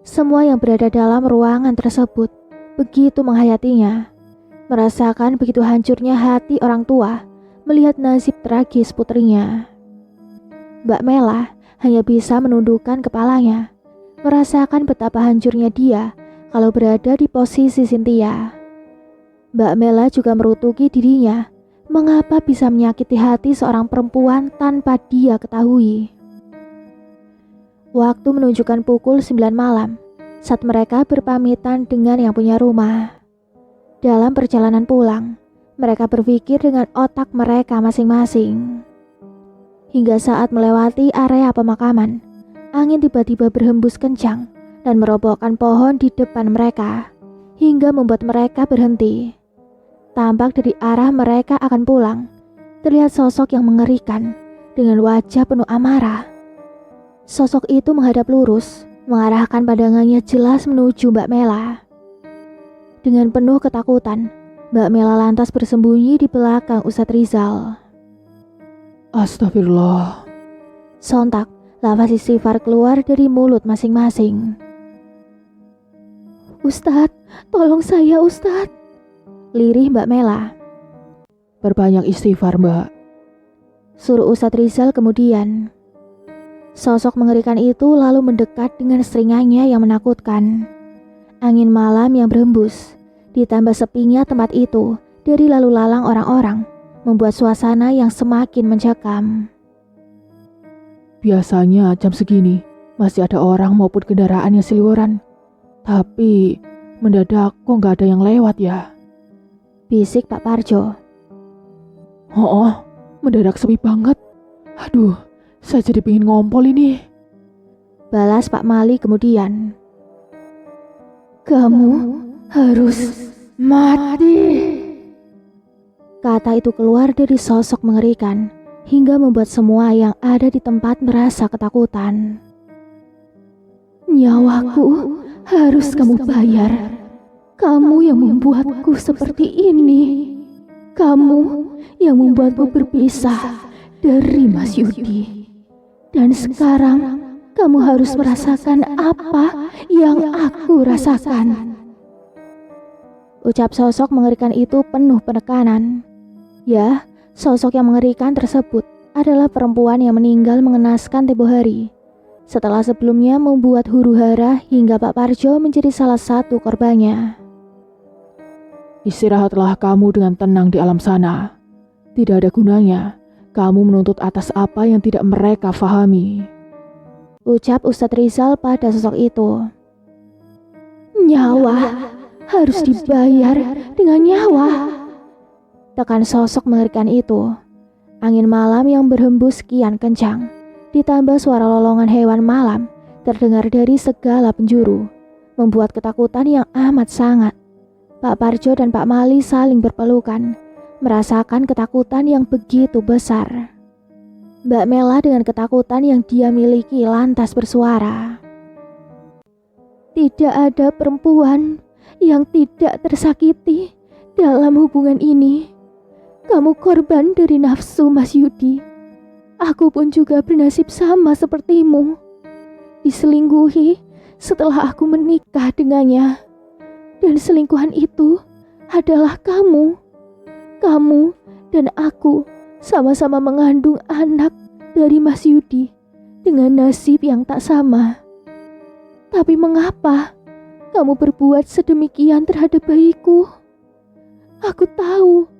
[SPEAKER 1] Semua yang berada dalam ruangan tersebut begitu menghayatinya, merasakan begitu hancurnya hati orang tua melihat nasib tragis putrinya. Mbak Mela hanya bisa menundukkan kepalanya, merasakan betapa hancurnya dia kalau berada di posisi Cynthia. Mbak Mela juga merutuki dirinya, mengapa bisa menyakiti hati seorang perempuan tanpa dia ketahui. Waktu menunjukkan pukul 9 malam saat mereka berpamitan dengan yang punya rumah. Dalam perjalanan pulang, mereka berpikir dengan otak mereka masing-masing. Hingga saat melewati area pemakaman, angin tiba-tiba berhembus kencang dan merobohkan pohon di depan mereka, hingga membuat mereka berhenti. Tampak dari arah mereka akan pulang, terlihat sosok yang mengerikan dengan wajah penuh amarah. Sosok itu menghadap lurus, mengarahkan pandangannya jelas menuju Mbak Mela. Dengan penuh ketakutan, Mbak Mela lantas bersembunyi di belakang Ustadz Rizal.
[SPEAKER 2] Astagfirullah.
[SPEAKER 1] Sontak, lafaz istighfar keluar dari mulut masing-masing. Ustadz, tolong saya Ustadz, lirih Mbak Mela.
[SPEAKER 2] Perbanyak istighfar, Mbak,
[SPEAKER 1] suruh Ustadz Rizal kemudian. Sosok mengerikan itu lalu mendekat dengan seringannya yang menakutkan. Angin malam yang berhembus, ditambah sepinya tempat itu dari lalu lalang orang-orang, membuat suasana yang semakin mencekam.
[SPEAKER 2] Biasanya jam segini masih ada orang maupun kendaraan yang seliweran. Tapi mendadak kok nggak ada yang lewat ya?
[SPEAKER 1] Bisik Pak Parjo.
[SPEAKER 2] Oh, mendadak sepi banget. Aduh, saya jadi pengen ngompol ini.
[SPEAKER 1] Balas Pak Mali kemudian. Kamu harus mati. Kata itu keluar dari sosok mengerikan hingga membuat semua yang ada di tempat merasa ketakutan. Nyawaku harus kamu bayar. Kamu yang membuatku seperti ini. Kamu yang membuatku berpisah dari Mas Yudi. Dan sekarang kamu harus merasakan apa yang aku rasakan. Ucap sosok mengerikan itu penuh penekanan. Ya, sosok yang mengerikan tersebut adalah perempuan yang meninggal mengenaskan tempo hari. Setelah sebelumnya membuat huru-hara hingga Pak Parjo menjadi salah satu korbannya.
[SPEAKER 2] Istirahatlah kamu dengan tenang di alam sana. Tidak ada gunanya kamu menuntut atas apa yang tidak mereka fahami.
[SPEAKER 1] Ucap Ustadz Rizal pada sosok itu. Nyawa harus dibayar dengan nyawa. Tekan sosok mengerikan itu. Angin malam yang berhembus kian kencang, ditambah suara lolongan hewan malam terdengar dari segala penjuru, membuat ketakutan yang amat sangat. Pak Parjo dan Pak Mali saling berpelukan, merasakan ketakutan yang begitu besar. Mbak Mela dengan ketakutan yang dia miliki lantas bersuara. Tidak ada perempuan yang tidak tersakiti dalam hubungan ini. Kamu korban dari nafsu Mas Yudi. Aku pun juga bernasib sama sepertimu. Diselingkuhi setelah aku menikah dengannya. Dan selingkuhan itu adalah kamu. dan aku sama-sama mengandung anak dari Mas Yudi dengan nasib yang tak sama. Tapi mengapa kamu berbuat sedemikian terhadap bayiku? Aku tahu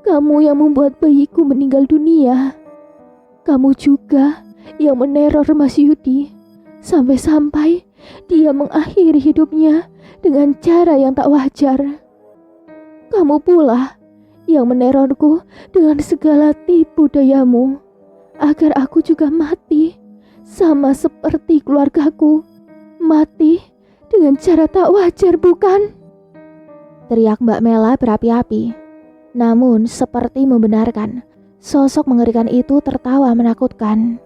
[SPEAKER 1] kamu yang membuat bayiku meninggal dunia. Kamu juga yang meneror Mas Yudi sampai-sampai dia mengakhiri hidupnya dengan cara yang tak wajar. Kamu pula yang menerorku dengan segala tipu dayamu agar aku juga mati sama seperti keluargaku. Mati dengan cara tak wajar, bukan? Teriak Mbak Mela berapi-api. Namun seperti membenarkan, sosok mengerikan itu tertawa menakutkan.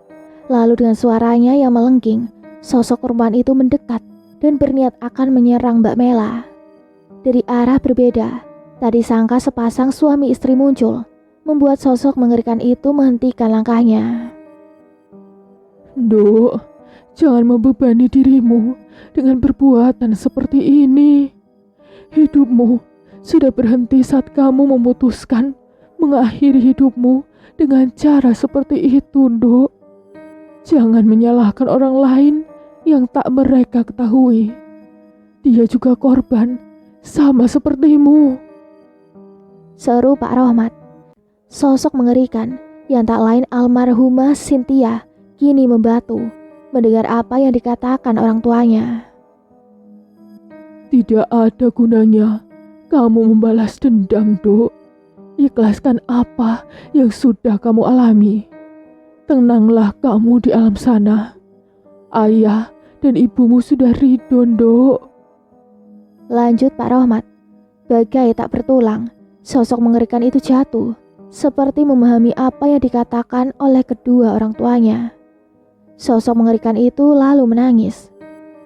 [SPEAKER 1] Lalu dengan suaranya yang melengking, sosok perempuan itu mendekat dan berniat akan menyerang Mbak Mela. Dari arah berbeda, tadi sangka sepasang suami istri muncul, membuat sosok mengerikan itu menghentikan langkahnya.
[SPEAKER 2] Duk, jangan membebani dirimu dengan perbuatan seperti ini. Hidupmu sudah berhenti saat kamu memutuskan mengakhiri hidupmu dengan cara seperti itu, Duk. Jangan menyalahkan orang lain yang tak mereka ketahui. Dia juga korban, sama sepertimu.
[SPEAKER 1] Seru Pak Rohmat. Sosok mengerikan yang tak lain almarhumah Cynthia kini membatu mendengar apa yang dikatakan orang tuanya.
[SPEAKER 2] Tidak ada gunanya kamu membalas dendam, Duk. Ikhlaskan apa yang sudah kamu alami. Tenanglah kamu di alam sana. Ayah dan ibumu sudah ridho, Duk.
[SPEAKER 1] Lanjut Pak Rohmat. Bagai tak bertulang, sosok mengerikan itu jatuh, seperti memahami apa yang dikatakan oleh kedua orang tuanya. Sosok mengerikan itu lalu menangis,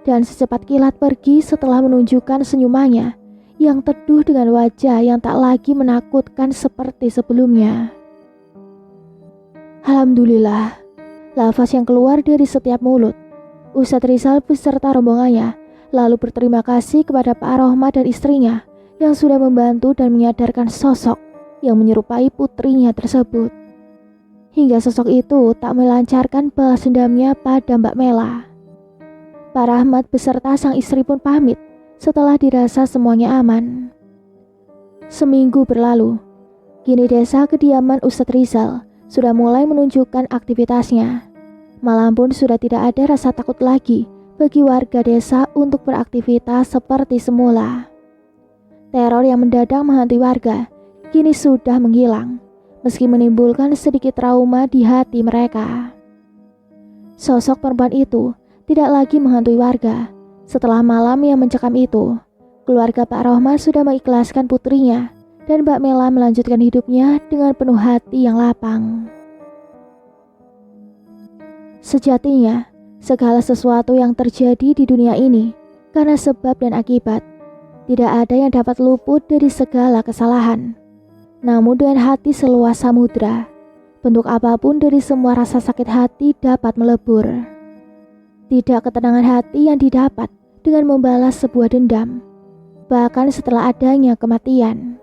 [SPEAKER 1] dan secepat kilat pergi setelah menunjukkan senyumannya yang teduh dengan wajah yang tak lagi menakutkan seperti sebelumnya. Alhamdulillah, lafaz yang keluar dari setiap mulut. Ustadz Rizal beserta rombongannya lalu berterima kasih kepada Pak Rohmat dan istrinya yang sudah membantu dan menyadarkan sosok yang menyerupai putrinya tersebut. Hingga sosok itu tak melancarkan balas dendamnya pada Mbak Mela. Pak Rahmat beserta sang istri pun pamit setelah dirasa semuanya aman. Seminggu berlalu, kini desa kediaman Ustadz Rizal sudah mulai menunjukkan aktivitasnya. Malam pun sudah tidak ada rasa takut lagi bagi warga desa untuk beraktivitas seperti semula. Teror yang mendadak menghantui warga kini sudah menghilang, meski menimbulkan sedikit trauma di hati mereka. Sosok perempuan itu tidak lagi menghantui warga. Setelah malam yang mencekam itu, keluarga Pak Rohmat sudah mengikhlaskan putrinya dan Mbak Mela melanjutkan hidupnya dengan penuh hati yang lapang. Sejatinya, segala sesuatu yang terjadi di dunia ini karena sebab dan akibat. Tidak ada yang dapat luput dari segala kesalahan. Namun dengan hati seluas samudra, bentuk apapun dari semua rasa sakit hati dapat melebur. Tidak ketenangan hati yang didapat dengan membalas sebuah dendam, bahkan setelah adanya kematian.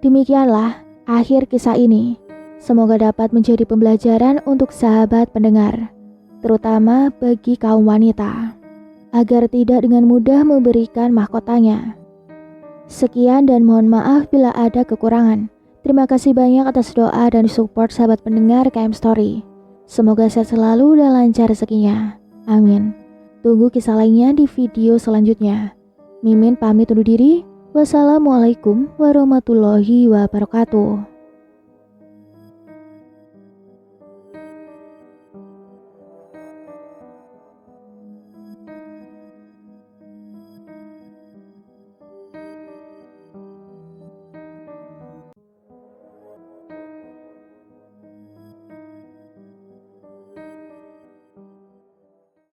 [SPEAKER 1] Demikianlah akhir kisah ini. Semoga dapat menjadi pembelajaran untuk sahabat pendengar, terutama bagi kaum wanita, agar tidak dengan mudah memberikan mahkotanya. Sekian dan mohon maaf bila ada kekurangan. Terima kasih banyak atas doa dan support sahabat pendengar KM Story. Semoga sehat selalu dan lancar rezekinya. Amin. Tunggu kisah lainnya di video selanjutnya. Mimin pamit undur diri. Wassalamualaikum warahmatullahi wabarakatuh.